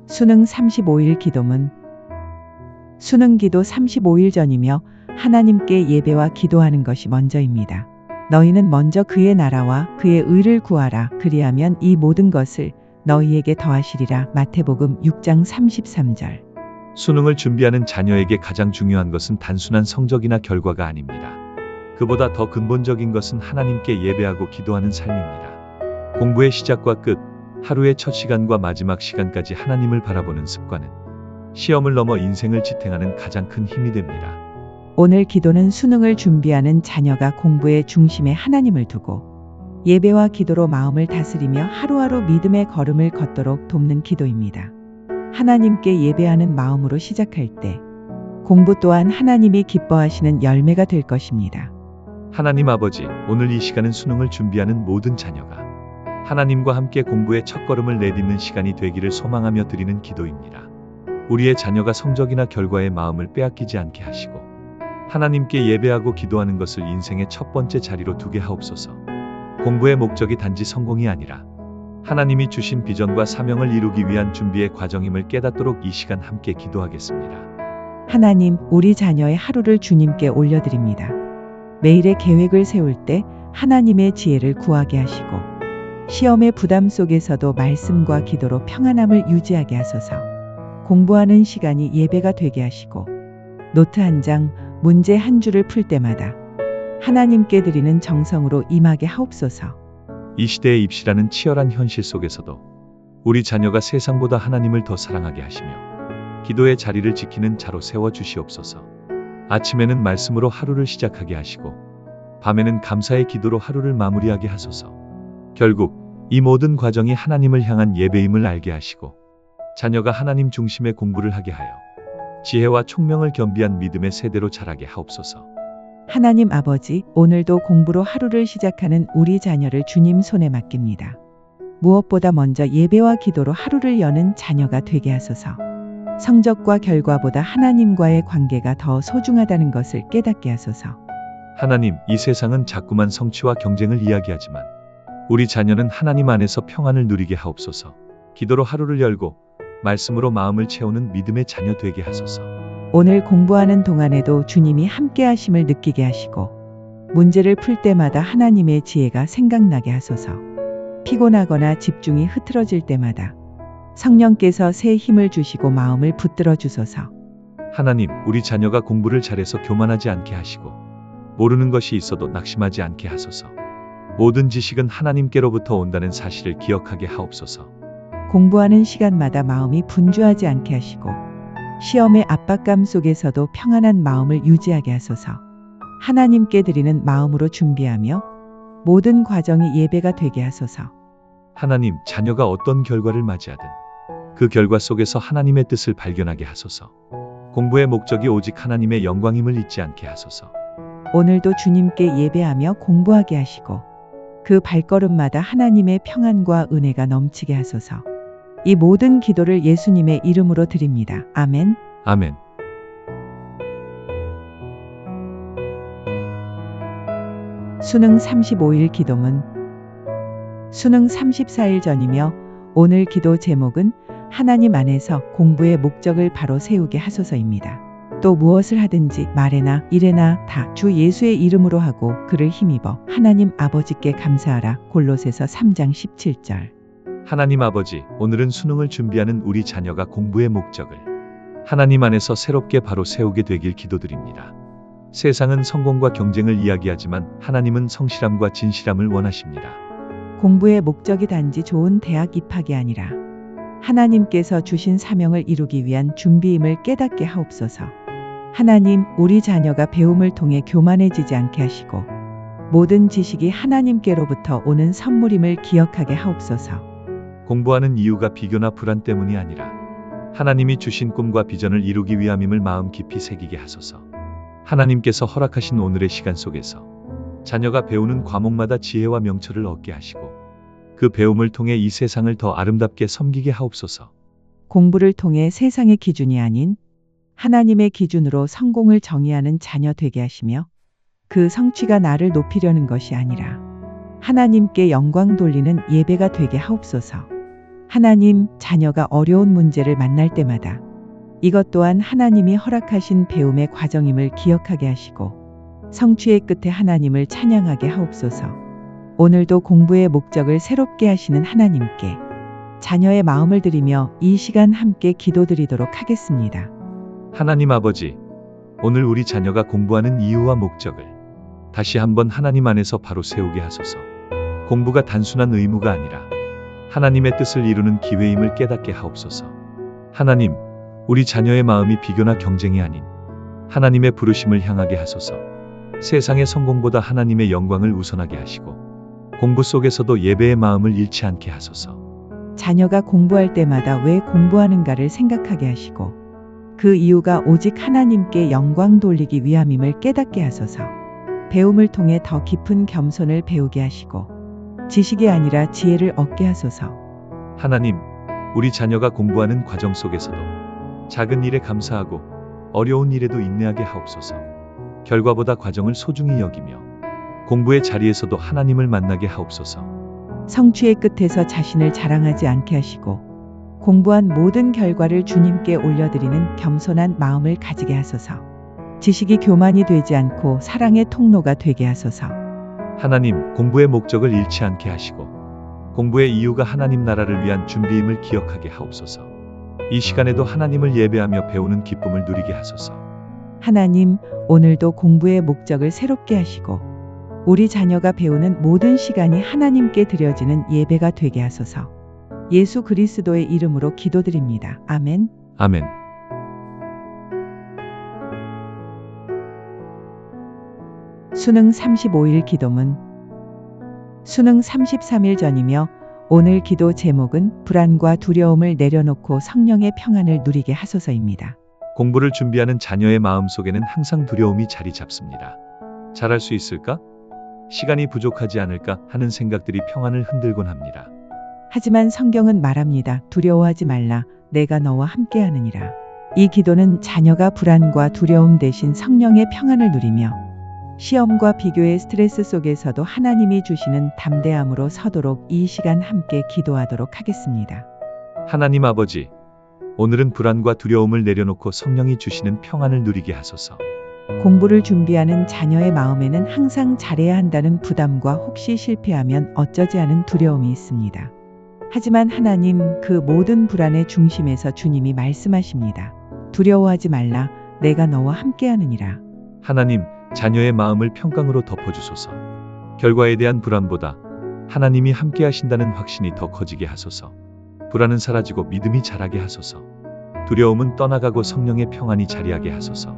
수능 35일 기도문. 수능 기도 35일 전이며 하나님께 예배와 기도하는 것이 먼저입니다. 너희는 먼저 그의 나라와 그의 의를 구하라. 그리하면 이 모든 것을 너희에게 더하시리라. 마태복음 6장 33절. 수능을 준비하는 자녀에게 가장 중요한 것은 단순한 성적이나 결과가 아닙니다. 그보다 더 근본적인 것은 하나님께 예배하고 기도하는 삶입니다. 공부의 시작과 끝, 하루의 첫 시간과 마지막 시간까지 하나님을 바라보는 습관은 시험을 넘어 인생을 지탱하는 가장 큰 힘이 됩니다. 오늘 기도는 수능을 준비하는 자녀가 공부의 중심에 하나님을 두고 예배와 기도로 마음을 다스리며 하루하루 믿음의 걸음을 걷도록 돕는 기도입니다. 하나님께 예배하는 마음으로 시작할 때 공부 또한 하나님이 기뻐하시는 열매가 될 것입니다. 하나님 아버지, 오늘 이 시간은 수능을 준비하는 모든 자녀가 하나님과 함께 공부의 첫걸음을 내딛는 시간이 되기를 소망하며 드리는 기도입니다. 우리의 자녀가 성적이나 결과에 마음을 빼앗기지 않게 하시고 하나님께 예배하고 기도하는 것을 인생의 첫 번째 자리로 두게 하옵소서. 공부의 목적이 단지 성공이 아니라 하나님이 주신 비전과 사명을 이루기 위한 준비의 과정임을 깨닫도록 이 시간 함께 기도하겠습니다. 하나님, 우리 자녀의 하루를 주님께 올려드립니다. 매일의 계획을 세울 때 하나님의 지혜를 구하게 하시고 시험의 부담 속에서도 말씀과 기도로 평안함을 유지하게 하소서. 공부하는 시간이 예배가 되게 하시고 노트 한 장, 문제 한 줄을 풀 때마다 하나님께 드리는 정성으로 임하게 하옵소서. 이 시대의 입시라는 치열한 현실 속에서도 우리 자녀가 세상보다 하나님을 더 사랑하게 하시며 기도의 자리를 지키는 자로 세워 주시옵소서. 아침에는 말씀으로 하루를 시작하게 하시고 밤에는 감사의 기도로 하루를 마무리하게 하소서. 결국 이 모든 과정이 하나님을 향한 예배임을 알게 하시고 자녀가 하나님 중심의 공부를 하게 하여 지혜와 총명을 겸비한 믿음의 세대로 자라게 하옵소서. 하나님 아버지, 오늘도 공부로 하루를 시작하는 우리 자녀를 주님 손에 맡깁니다. 무엇보다 먼저 예배와 기도로 하루를 여는 자녀가 되게 하소서. 성적과 결과보다 하나님과의 관계가 더 소중하다는 것을 깨닫게 하소서. 하나님, 이 세상은 자꾸만 성취와 경쟁을 이야기하지만 우리 자녀는 하나님 안에서 평안을 누리게 하옵소서. 기도로 하루를 열고 말씀으로 마음을 채우는 믿음의 자녀 되게 하소서. 오늘 공부하는 동안에도 주님이 함께 하심을 느끼게 하시고 문제를 풀 때마다 하나님의 지혜가 생각나게 하소서. 피곤하거나 집중이 흐트러질 때마다 성령께서 새 힘을 주시고 마음을 붙들어 주소서. 하나님, 우리 자녀가 공부를 잘해서 교만하지 않게 하시고 모르는 것이 있어도 낙심하지 않게 하소서. 모든 지식은 하나님께로부터 온다는 사실을 기억하게 하옵소서. 공부하는 시간마다 마음이 분주하지 않게 하시고 시험의 압박감 속에서도 평안한 마음을 유지하게 하소서. 하나님께 드리는 마음으로 준비하며 모든 과정이 예배가 되게 하소서. 하나님, 자녀가 어떤 결과를 맞이하든 그 결과 속에서 하나님의 뜻을 발견하게 하소서. 공부의 목적이 오직 하나님의 영광임을 잊지 않게 하소서. 오늘도 주님께 예배하며 공부하게 하시고 그 발걸음마다 하나님의 평안과 은혜가 넘치게 하소서. 이 모든 기도를 예수님의 이름으로 드립니다. 아멘. 아멘. 수능 35일 기도문. 수능 34일 전이며 오늘 기도 제목은 하나님 안에서 공부의 목적을 바로 세우게 하소서입니다. 또 무엇을 하든지 말에나 일에나 다 주 예수의 이름으로 하고 그를 힘입어 하나님 아버지께 감사하라. 골로새서 3장 17절. 하나님 아버지, 오늘은 수능을 준비하는 우리 자녀가 공부의 목적을 하나님 안에서 새롭게 바로 세우게 되길 기도드립니다. 세상은 성공과 경쟁을 이야기하지만 하나님은 성실함과 진실함을 원하십니다. 공부의 목적이 단지 좋은 대학 입학이 아니라 하나님께서 주신 사명을 이루기 위한 준비임을 깨닫게 하옵소서. 하나님, 우리 자녀가 배움을 통해 교만해지지 않게 하시고 모든 지식이 하나님께로부터 오는 선물임을 기억하게 하옵소서. 공부하는 이유가 비교나 불안 때문이 아니라 하나님이 주신 꿈과 비전을 이루기 위함임을 마음 깊이 새기게 하소서. 하나님께서 허락하신 오늘의 시간 속에서 자녀가 배우는 과목마다 지혜와 명철을 얻게 하시고 그 배움을 통해 이 세상을 더 아름답게 섬기게 하옵소서. 공부를 통해 세상의 기준이 아닌 하나님의 기준으로 성공을 정의하는 자녀 되게 하시며 그 성취가 나를 높이려는 것이 아니라 하나님께 영광 돌리는 예배가 되게 하옵소서. 하나님, 자녀가 어려운 문제를 만날 때마다 이것 또한 하나님이 허락하신 배움의 과정임을 기억하게 하시고 성취의 끝에 하나님을 찬양하게 하옵소서. 오늘도 공부의 목적을 새롭게 하시는 하나님께 자녀의 마음을 드리며 이 시간 함께 기도드리도록 하겠습니다. 하나님 아버지, 오늘 우리 자녀가 공부하는 이유와 목적을 다시 한번 하나님 안에서 바로 세우게 하소서. 공부가 단순한 의무가 아니라 하나님의 뜻을 이루는 기회임을 깨닫게 하옵소서. 하나님, 우리 자녀의 마음이 비교나 경쟁이 아닌 하나님의 부르심을 향하게 하소서. 세상의 성공보다 하나님의 영광을 우선하게 하시고 공부 속에서도 예배의 마음을 잃지 않게 하소서. 자녀가 공부할 때마다 왜 공부하는가를 생각하게 하시고 그 이유가 오직 하나님께 영광 돌리기 위함임을 깨닫게 하소서. 배움을 통해 더 깊은 겸손을 배우게 하시고 지식이 아니라 지혜를 얻게 하소서. 하나님, 우리 자녀가 공부하는 과정 속에서도 작은 일에 감사하고 어려운 일에도 인내하게 하옵소서. 결과보다 과정을 소중히 여기며 공부의 자리에서도 하나님을 만나게 하옵소서. 성취의 끝에서 자신을 자랑하지 않게 하시고 공부한 모든 결과를 주님께 올려드리는 겸손한 마음을 가지게 하소서. 지식이 교만이 되지 않고 사랑의 통로가 되게 하소서. 하나님, 공부의 목적을 잃지 않게 하시고 공부의 이유가 하나님 나라를 위한 준비임을 기억하게 하옵소서. 이 시간에도 하나님을 예배하며 배우는 기쁨을 누리게 하소서. 하나님, 오늘도 공부의 목적을 새롭게 하시고 우리 자녀가 배우는 모든 시간이 하나님께 드려지는 예배가 되게 하소서. 예수 그리스도의 이름으로 기도드립니다. 아멘. 아멘. 수능 35일 기도문. 수능 33일 전이며 오늘 기도 제목은 불안과 두려움을 내려놓고 성령의 평안을 누리게 하소서입니다. 공부를 준비하는 자녀의 마음속에는 항상 두려움이 자리 잡습니다. 잘할 수 있을까? 시간이 부족하지 않을까 하는 생각들이 평안을 흔들곤 합니다. 하지만 성경은 말합니다. 두려워하지 말라. 내가 너와 함께하느니라. 이 기도는 자녀가 불안과 두려움 대신 성령의 평안을 누리며 시험과 비교의 스트레스 속에서도 하나님이 주시는 담대함으로 서도록 이 시간 함께 기도하도록 하겠습니다. 하나님 아버지, 오늘은 불안과 두려움을 내려놓고 성령이 주시는 평안을 누리게 하소서. 공부를 준비하는 자녀의 마음에는 항상 잘해야 한다는 부담과 혹시 실패하면 어쩌지 하는 두려움이 있습니다. 하지만 하나님, 그 모든 불안의 중심에서 주님이 말씀하십니다. 두려워하지 말라. 내가 너와 함께하느니라. 하나님, 자녀의 마음을 평강으로 덮어주소서. 결과에 대한 불안보다 하나님이 함께 하신다는 확신이 더 커지게 하소서. 불안은 사라지고 믿음이 자라게 하소서. 두려움은 떠나가고 성령의 평안이 자리하게 하소서.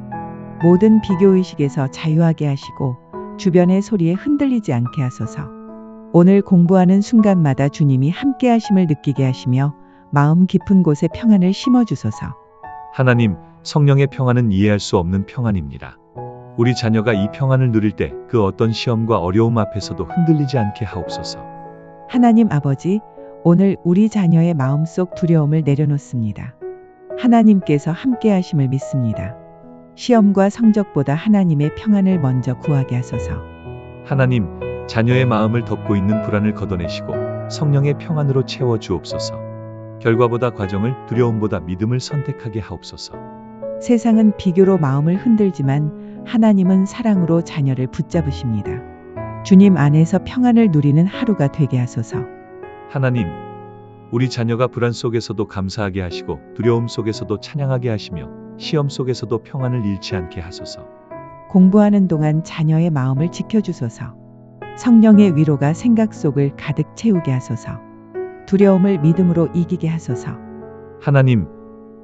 모든 비교의식에서 자유하게 하시고 주변의 소리에 흔들리지 않게 하소서. 오늘 공부하는 순간마다 주님이 함께 하심을 느끼게 하시며 마음 깊은 곳에 평안을 심어주소서. 하나님, 성령의 평안은 이해할 수 없는 평안입니다. 우리 자녀가 이 평안을 누릴 때 그 어떤 시험과 어려움 앞에서도 흔들리지 않게 하옵소서. 하나님 아버지, 오늘 우리 자녀의 마음속 두려움을 내려놓습니다. 하나님께서 함께 하심을 믿습니다. 시험과 성적보다 하나님의 평안을 먼저 구하게 하소서. 하나님, 자녀의 마음을 덮고 있는 불안을 걷어내시고 성령의 평안으로 채워 주옵소서. 결과보다 과정을, 두려움보다 믿음을 선택하게 하옵소서. 세상은 비교로 마음을 흔들지만 하나님은 사랑으로 자녀를 붙잡으십니다. 주님 안에서 평안을 누리는 하루가 되게 하소서. 하나님, 우리 자녀가 불안 속에서도 감사하게 하시고 두려움 속에서도 찬양하게 하시며 시험 속에서도 평안을 잃지 않게 하소서. 공부하는 동안 자녀의 마음을 지켜주소서. 성령의 위로가 생각 속을 가득 채우게 하소서. 두려움을 믿음으로 이기게 하소서. 하나님,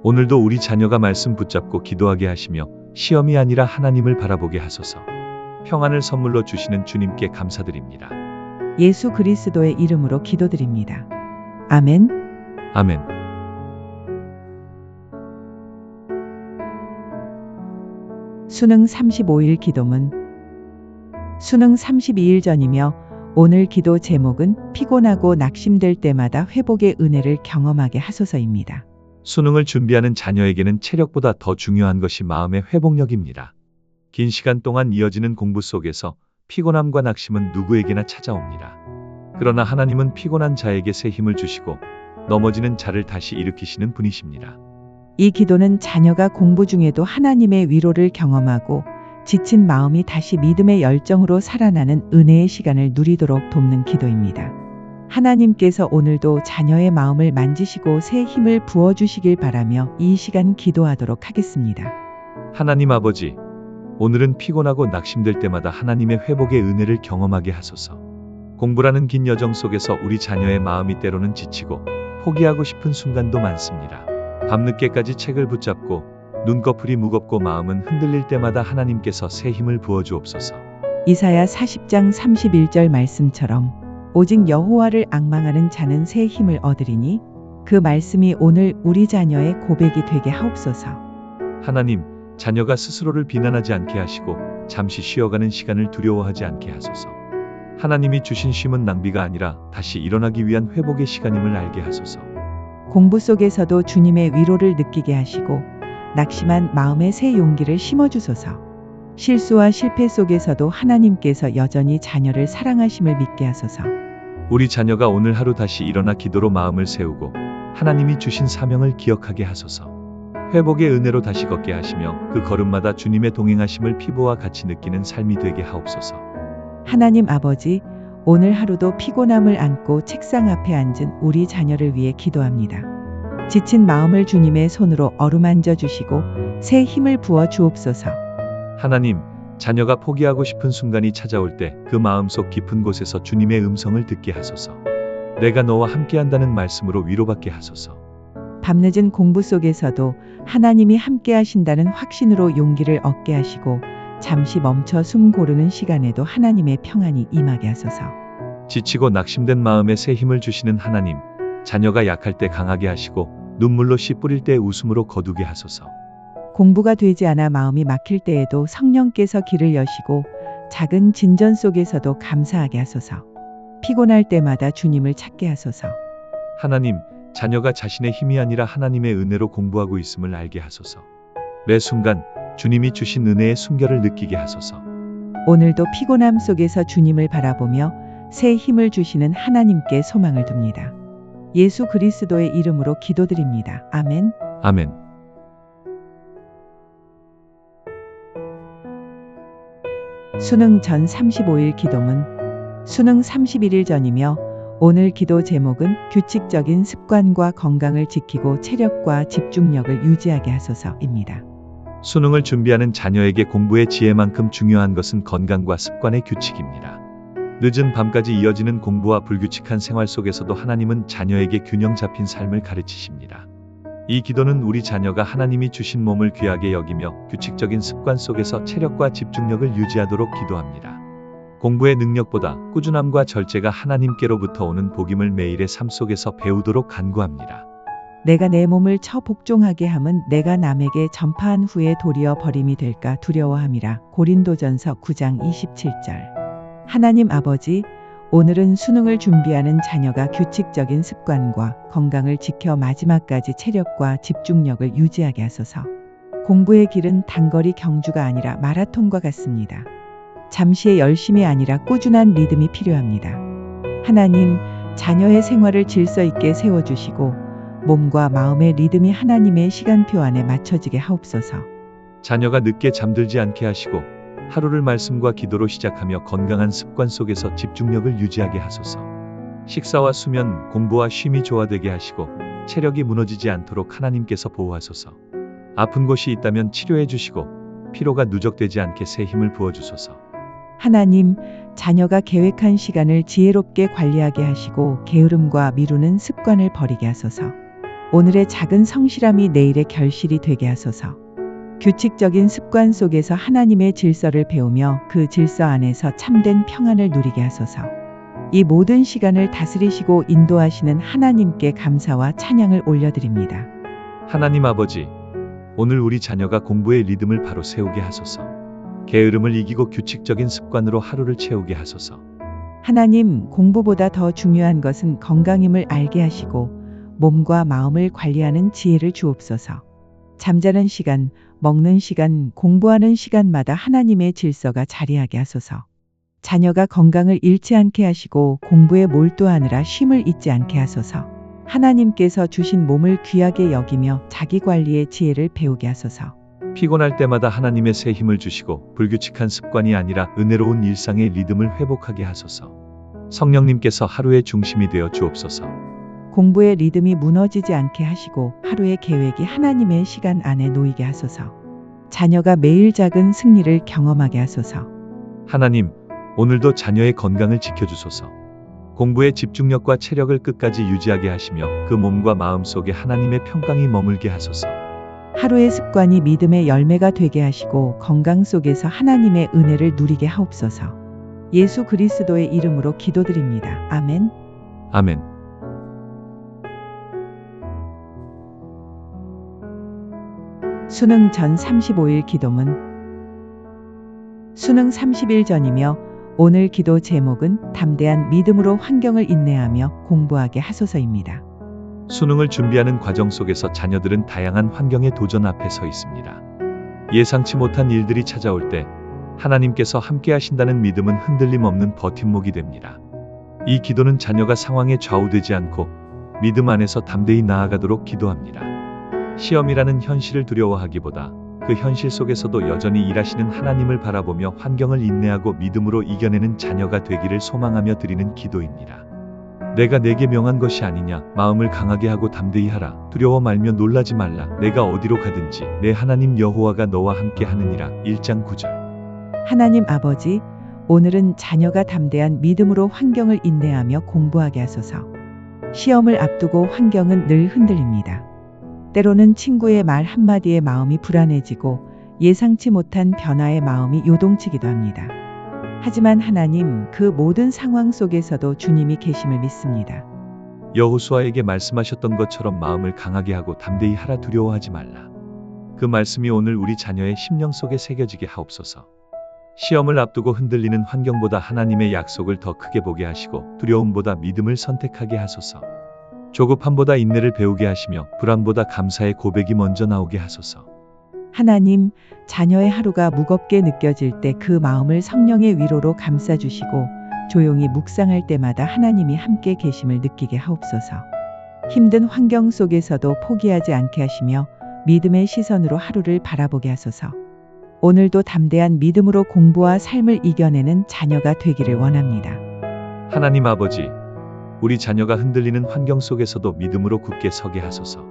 오늘도 우리 자녀가 말씀 붙잡고 기도하게 하시며 시험이 아니라 하나님을 바라보게 하소서. 평안을 선물로 주시는 주님께 감사드립니다. 예수 그리스도의 이름으로 기도드립니다. 아멘. 아멘. 수능 35일 기도문. 수능 32일 전이며 오늘 기도 제목은 피곤하고 낙심될 때마다 회복의 은혜를 경험하게 하소서입니다. 수능을 준비하는 자녀에게는 체력보다 더 중요한 것이 마음의 회복력입니다. 긴 시간 동안 이어지는 공부 속에서 피곤함과 낙심은 누구에게나 찾아옵니다. 그러나 하나님은 피곤한 자에게 새 힘을 주시고 넘어지는 자를 다시 일으키시는 분이십니다. 이 기도는 자녀가 공부 중에도 하나님의 위로를 경험하고 지친 마음이 다시 믿음의 열정으로 살아나는 은혜의 시간을 누리도록 돕는 기도입니다. 하나님께서 오늘도 자녀의 마음을 만지시고 새 힘을 부어주시길 바라며 이 시간 기도하도록 하겠습니다. 하나님 아버지, 오늘은 피곤하고 낙심될 때마다 하나님의 회복의 은혜를 경험하게 하소서. 공부라는 긴 여정 속에서 우리 자녀의 마음이 때로는 지치고 포기하고 싶은 순간도 많습니다. 밤늦게까지 책을 붙잡고 눈꺼풀이 무겁고 마음은 흔들릴 때마다 하나님께서 새 힘을 부어주옵소서. 이사야 40장 31절 말씀처럼 오직 여호와를 앙망하는 자는 새 힘을 얻으리니 그 말씀이 오늘 우리 자녀의 고백이 되게 하옵소서. 하나님, 자녀가 스스로를 비난하지 않게 하시고 잠시 쉬어가는 시간을 두려워하지 않게 하소서. 하나님이 주신 쉼은 낭비가 아니라 다시 일어나기 위한 회복의 시간임을 알게 하소서. 공부 속에서도 주님의 위로를 느끼게 하시고 낙심한 마음에 새 용기를 심어주소서. 실수와 실패 속에서도 하나님께서 여전히 자녀를 사랑하심을 믿게 하소서. 우리 자녀가 오늘 하루 다시 일어나 기도로 마음을 세우고 하나님이 주신 사명을 기억하게 하소서. 회복의 은혜로 다시 걷게 하시며 그 걸음마다 주님의 동행하심을 피부와 같이 느끼는 삶이 되게 하옵소서. 하나님 아버지, 오늘 하루도 피곤함을 안고 책상 앞에 앉은 우리 자녀를 위해 기도합니다. 지친 마음을 주님의 손으로 어루만져 주시고 새 힘을 부어 주옵소서. 하나님, 자녀가 포기하고 싶은 순간이 찾아올 때 그 마음속 깊은 곳에서 주님의 음성을 듣게 하소서. 내가 너와 함께한다는 말씀으로 위로받게 하소서. 밤늦은 공부 속에서도 하나님이 함께 하신다는 확신으로 용기를 얻게 하시고 잠시 멈춰 숨 고르는 시간에도 하나님의 평안이 임하게 하소서. 지치고 낙심된 마음에 새 힘을 주시는 하나님, 자녀가 약할 때 강하게 하시고 눈물로 씨 뿌릴 때 웃음으로 거두게 하소서. 공부가 되지 않아 마음이 막힐 때에도 성령께서 길을 여시고 작은 진전 속에서도 감사하게 하소서. 피곤할 때마다 주님을 찾게 하소서. 하나님, 자녀가 자신의 힘이 아니라 하나님의 은혜로 공부하고 있음을 알게 하소서. 매 순간 주님이 주신 은혜의 순결을 느끼게 하소서. 오늘도 피곤함 속에서 주님을 바라보며 새 힘을 주시는 하나님께 소망을 둡니다. 예수 그리스도의 이름으로 기도드립니다. 아멘. 아멘. 수능 전 35일 기도문. 수능 31일 전이며 오늘 기도 제목은 규칙적인 습관과 건강을 지키고 체력과 집중력을 유지하게 하소서입니다. 수능을 준비하는 자녀에게 공부의 지혜만큼 중요한 것은 건강과 습관의 규칙입니다. 늦은 밤까지 이어지는 공부와 불규칙한 생활 속에서도 하나님은 자녀에게 균형 잡힌 삶을 가르치십니다. 이 기도는 우리 자녀가 하나님이 주신 몸을 귀하게 여기며 규칙적인 습관 속에서 체력과 집중력을 유지하도록 기도합니다. 공부의 능력보다 꾸준함과 절제가 하나님께로부터 오는 복임을 매일의 삶 속에서 배우도록 간구합니다. 내가 내 몸을 처 복종하게 함은 내가 남에게 전파한 후에 도리어 버림이 될까 두려워함이라. 고린도전서 9장 27절. 하나님 아버지, 오늘은 수능을 준비하는 자녀가 규칙적인 습관과 건강을 지켜 마지막까지 체력과 집중력을 유지하게 하소서. 공부의 길은 단거리 경주가 아니라 마라톤과 같습니다. 잠시의 열심이 아니라 꾸준한 리듬이 필요합니다. 하나님, 자녀의 생활을 질서 있게 세워주시고 몸과 마음의 리듬이 하나님의 시간표 안에 맞춰지게 하옵소서. 자녀가 늦게 잠들지 않게 하시고 하루를 말씀과 기도로 시작하며 건강한 습관 속에서 집중력을 유지하게 하소서. 식사와 수면, 공부와 쉼이 조화되게 하시고 체력이 무너지지 않도록 하나님께서 보호하소서. 아픈 곳이 있다면 치료해 주시고 피로가 누적되지 않게 새 힘을 부어주소서. 하나님, 자녀가 계획한 시간을 지혜롭게 관리하게 하시고 게으름과 미루는 습관을 버리게 하소서. 오늘의 작은 성실함이 내일의 결실이 되게 하소서. 규칙적인 습관 속에서 하나님의 질서를 배우며 그 질서 안에서 참된 평안을 누리게 하소서. 이 모든 시간을 다스리시고 인도하시는 하나님께 감사와 찬양을 올려드립니다. 하나님 아버지, 오늘 우리 자녀가 공부의 리듬을 바로 세우게 하소서. 게으름을 이기고 규칙적인 습관으로 하루를 채우게 하소서. 하나님, 공부보다 더 중요한 것은 건강임을 알게 하시고 몸과 마음을 관리하는 지혜를 주옵소서. 잠자는 시간, 먹는 시간, 공부하는 시간마다 하나님의 질서가 자리하게 하소서. 자녀가 건강을 잃지 않게 하시고 공부에 몰두하느라 쉼을 잊지 않게 하소서. 하나님께서 주신 몸을 귀하게 여기며 자기 관리의 지혜를 배우게 하소서. 피곤할 때마다 하나님의 새 힘을 주시고 불규칙한 습관이 아니라 은혜로운 일상의 리듬을 회복하게 하소서. 성령님께서 하루의 중심이 되어 주옵소서. 공부의 리듬이 무너지지 않게 하시고 하루의 계획이 하나님의 시간 안에 놓이게 하소서. 자녀가 매일 작은 승리를 경험하게 하소서. 하나님, 오늘도 자녀의 건강을 지켜주소서. 공부의 집중력과 체력을 끝까지 유지하게 하시며 그 몸과 마음 속에 하나님의 평강이 머물게 하소서. 하루의 습관이 믿음의 열매가 되게 하시고 건강 속에서 하나님의 은혜를 누리게 하옵소서. 예수 그리스도의 이름으로 기도드립니다. 아멘. 아멘. 수능 전 35일 기도문. 수능 30일 전이며 오늘 기도 제목은 담대한 믿음으로 환경을 인내하며 공부하게 하소서입니다. 수능을 준비하는 과정 속에서 자녀들은 다양한 환경의 도전 앞에 서 있습니다. 예상치 못한 일들이 찾아올 때 하나님께서 함께 하신다는 믿음은 흔들림 없는 버팀목이 됩니다. 이 기도는 자녀가 상황에 좌우되지 않고 믿음 안에서 담대히 나아가도록 기도합니다. 시험이라는 현실을 두려워하기보다 그 현실 속에서도 여전히 일하시는 하나님을 바라보며 환경을 인내하고 믿음으로 이겨내는 자녀가 되기를 소망하며 드리는 기도입니다. 내가 내게 명한 것이 아니냐. 마음을 강하게 하고 담대히 하라. 두려워 말며 놀라지 말라. 내가 어디로 가든지 내 하나님 여호와가 너와 함께 하느니라. 1장 9절. 하나님 아버지, 오늘은 자녀가 담대한 믿음으로 환경을 인내하며 공부하게 하소서. 시험을 앞두고 환경은 늘 흔들립니다. 때로는 친구의 말 한마디에 마음이 불안해지고 예상치 못한 변화에 마음이 요동치기도 합니다. 하지만 하나님, 그 모든 상황 속에서도 주님이 계심을 믿습니다. 여호수아에게 말씀하셨던 것처럼 마음을 강하게 하고 담대히 하라. 두려워하지 말라. 그 말씀이 오늘 우리 자녀의 심령 속에 새겨지게 하옵소서. 시험을 앞두고 흔들리는 환경보다 하나님의 약속을 더 크게 보게 하시고 두려움보다 믿음을 선택하게 하소서. 조급함보다 인내를 배우게 하시며 불안보다 감사의 고백이 먼저 나오게 하소서. 하나님, 자녀의 하루가 무겁게 느껴질 때 그 마음을 성령의 위로로 감싸주시고 조용히 묵상할 때마다 하나님이 함께 계심을 느끼게 하옵소서. 힘든 환경 속에서도 포기하지 않게 하시며 믿음의 시선으로 하루를 바라보게 하소서. 오늘도 담대한 믿음으로 공부와 삶을 이겨내는 자녀가 되기를 원합니다. 하나님 아버지, 우리 자녀가 흔들리는 환경 속에서도 믿음으로 굳게 서게 하소서.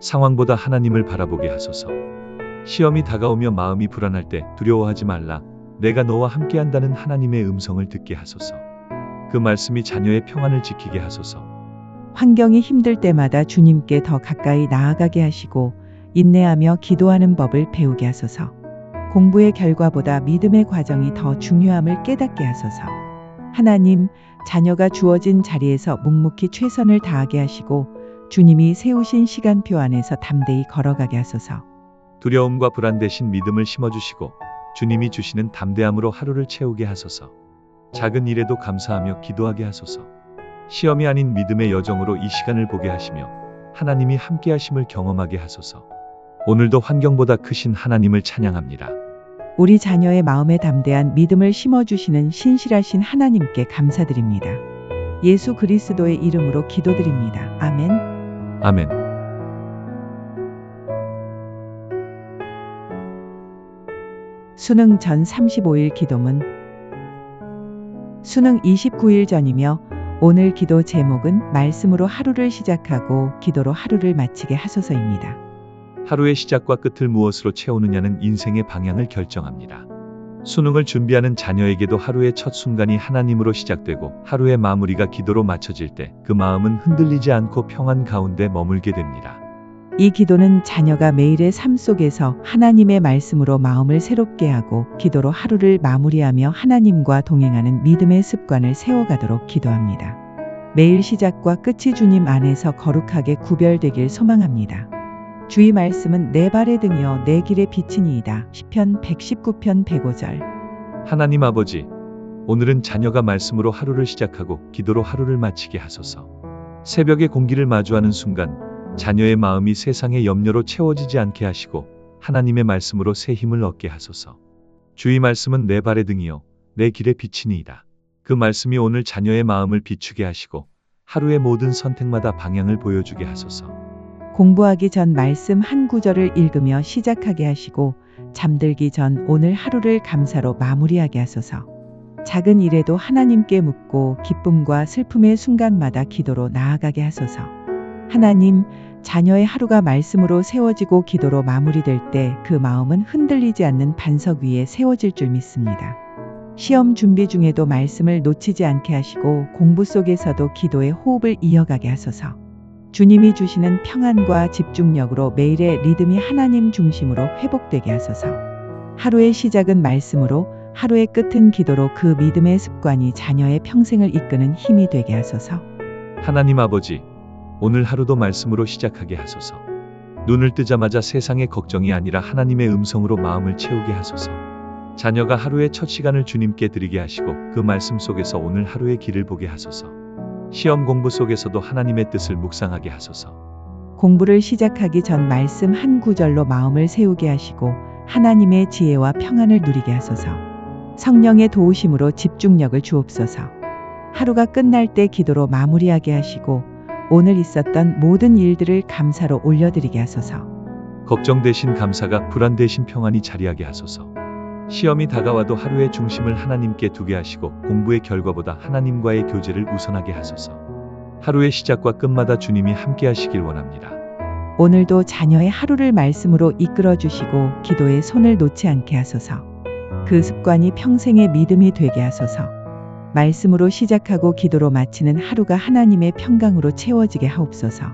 상황보다 하나님을 바라보게 하소서. 시험이 다가오며 마음이 불안할 때 두려워하지 말라. 내가 너와 함께한다는 하나님의 음성을 듣게 하소서. 그 말씀이 자녀의 평안을 지키게 하소서. 환경이 힘들 때마다 주님께 더 가까이 나아가게 하시고 인내하며 기도하는 법을 배우게 하소서. 공부의 결과보다 믿음의 과정이 더 중요함을 깨닫게 하소서. 하나님, 자녀가 주어진 자리에서 묵묵히 최선을 다하게 하시고 주님이 세우신 시간표 안에서 담대히 걸어가게 하소서. 두려움과 불안 대신 믿음을 심어주시고 주님이 주시는 담대함으로 하루를 채우게 하소서. 작은 일에도 감사하며 기도하게 하소서. 시험이 아닌 믿음의 여정으로 이 시간을 보게 하시며 하나님이 함께 하심을 경험하게 하소서. 오늘도 환경보다 크신 하나님을 찬양합니다. 우리 자녀의 마음에 담대한 믿음을 심어주시는 신실하신 하나님께 감사드립니다. 예수 그리스도의 이름으로 기도드립니다. 아멘. 아멘. 수능 전 35일 기도문. 수능 29일 전이며 오늘 기도 제목은 말씀으로 하루를 시작하고 기도로 하루를 마치게 하소서입니다. 하루의 시작과 끝을 무엇으로 채우느냐는 인생의 방향을 결정합니다. 수능을 준비하는 자녀에게도 하루의 첫 순간이 하나님으로 시작되고 하루의 마무리가 기도로 맞춰질 때 그 마음은 흔들리지 않고 평안 가운데 머물게 됩니다. 이 기도는 자녀가 매일의 삶 속에서 하나님의 말씀으로 마음을 새롭게 하고 기도로 하루를 마무리하며 하나님과 동행하는 믿음의 습관을 세워가도록 기도합니다. 매일 시작과 끝이 주님 안에서 거룩하게 구별되길 소망합니다. 주의 말씀은 내 발의 등이요 내 길의 빛이니이다. 시편 119편 105절. 하나님 아버지, 오늘은 자녀가 말씀으로 하루를 시작하고 기도로 하루를 마치게 하소서. 새벽의 공기를 마주하는 순간 자녀의 마음이 세상의 염려로 채워지지 않게 하시고 하나님의 말씀으로 새 힘을 얻게 하소서. 주의 말씀은 내 발의 등이요 내 길의 빛이니이다. 그 말씀이 오늘 자녀의 마음을 비추게 하시고 하루의 모든 선택마다 방향을 보여주게 하소서. 공부하기 전 말씀 한 구절을 읽으며 시작하게 하시고 잠들기 전 오늘 하루를 감사로 마무리하게 하소서. 작은 일에도 하나님께 묻고 기쁨과 슬픔의 순간마다 기도로 나아가게 하소서. 하나님, 자녀의 하루가 말씀으로 세워지고 기도로 마무리될 때 그 마음은 흔들리지 않는 반석 위에 세워질 줄 믿습니다. 시험 준비 중에도 말씀을 놓치지 않게 하시고 공부 속에서도 기도의 호흡을 이어가게 하소서. 주님이 주시는 평안과 집중력으로 매일의 리듬이 하나님 중심으로 회복되게 하소서. 하루의 시작은 말씀으로, 하루의 끝은 기도로 그 믿음의 습관이 자녀의 평생을 이끄는 힘이 되게 하소서. 하나님 아버지, 오늘 하루도 말씀으로 시작하게 하소서. 눈을 뜨자마자 세상의 걱정이 아니라 하나님의 음성으로 마음을 채우게 하소서. 자녀가 하루의 첫 시간을 주님께 드리게 하시고 그 말씀 속에서 오늘 하루의 길을 보게 하소서. 시험 공부 속에서도 하나님의 뜻을 묵상하게 하소서. 공부를 시작하기 전 말씀 한 구절로 마음을 세우게 하시고 하나님의 지혜와 평안을 누리게 하소서. 성령의 도우심으로 집중력을 주옵소서. 하루가 끝날 때 기도로 마무리하게 하시고 오늘 있었던 모든 일들을 감사로 올려드리게 하소서. 걱정 대신 감사가 불안 대신 평안이 자리하게 하소서. 시험이 다가와도 하루의 중심을 하나님께 두게 하시고 공부의 결과보다 하나님과의 교제를 우선하게 하소서. 하루의 시작과 끝마다 주님이 함께 하시길 원합니다. 오늘도 자녀의 하루를 말씀으로 이끌어 주시고 기도에 손을 놓지 않게 하소서. 그 습관이 평생의 믿음이 되게 하소서. 말씀으로 시작하고 기도로 마치는 하루가 하나님의 평강으로 채워지게 하옵소서.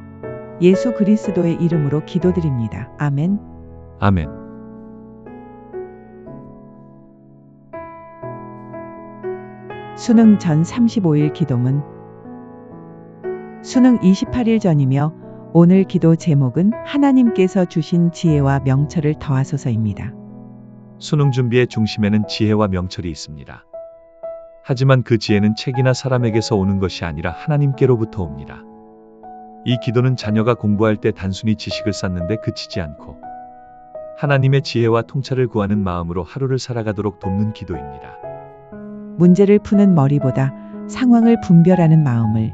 예수 그리스도의 이름으로 기도드립니다. 아멘. 아멘. 수능 전 35일 기도문. 수능 28일 전이며 오늘 기도 제목은 하나님께서 주신 지혜와 명철을 더하소서입니다. 수능 준비의 중심에는 지혜와 명철이 있습니다. 하지만 그 지혜는 책이나 사람에게서 오는 것이 아니라 하나님께로부터 옵니다. 이 기도는 자녀가 공부할 때 단순히 지식을 쌓는데 그치지 않고 하나님의 지혜와 통찰을 구하는 마음으로 하루를 살아가도록 돕는 기도입니다. 문제를 푸는 머리보다 상황을 분별하는 마음을,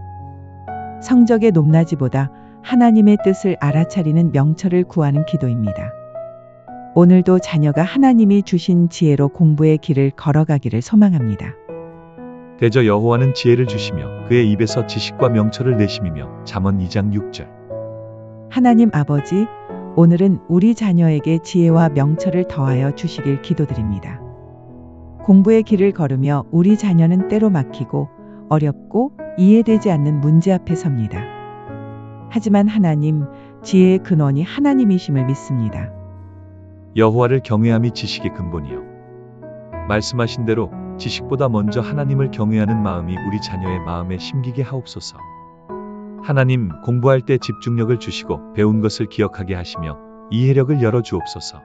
성적의 높낮이보다 하나님의 뜻을 알아차리는 명철을 구하는 기도입니다. 오늘도 자녀가 하나님이 주신 지혜로 공부의 길을 걸어가기를 소망합니다. 대저 여호와는 지혜를 주시며 그의 입에서 지식과 명철을 내심이며 잠언 2장 6절. 하나님 아버지, 오늘은 우리 자녀에게 지혜와 명철을 더하여 주시길 기도드립니다. 공부의 길을 걸으며 우리 자녀는 때로 막히고 어렵고 이해되지 않는 문제 앞에 섭니다. 하지만 하나님, 지혜의 근원이 하나님이심을 믿습니다. 여호와를 경외함이 지식의 근본이요. 말씀하신 대로 지식보다 먼저 하나님을 경외하는 마음이 우리 자녀의 마음에 심기게 하옵소서. 하나님, 공부할 때 집중력을 주시고 배운 것을 기억하게 하시며 이해력을 열어주옵소서.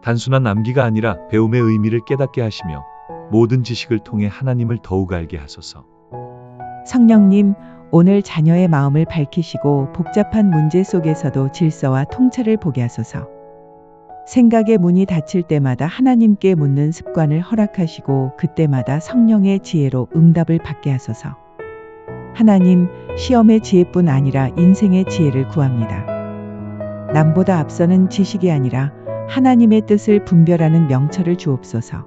단순한 암기가 아니라 배움의 의미를 깨닫게 하시며 모든 지식을 통해 하나님을 더욱 알게 하소서. 성령님, 오늘 자녀의 마음을 밝히시고 복잡한 문제 속에서도 질서와 통찰을 보게 하소서. 생각의 문이 닫힐 때마다 하나님께 묻는 습관을 허락하시고 그때마다 성령의 지혜로 응답을 받게 하소서. 하나님, 시험의 지혜뿐 아니라 인생의 지혜를 구합니다. 남보다 앞서는 지식이 아니라 하나님의 뜻을 분별하는 명철을 주옵소서.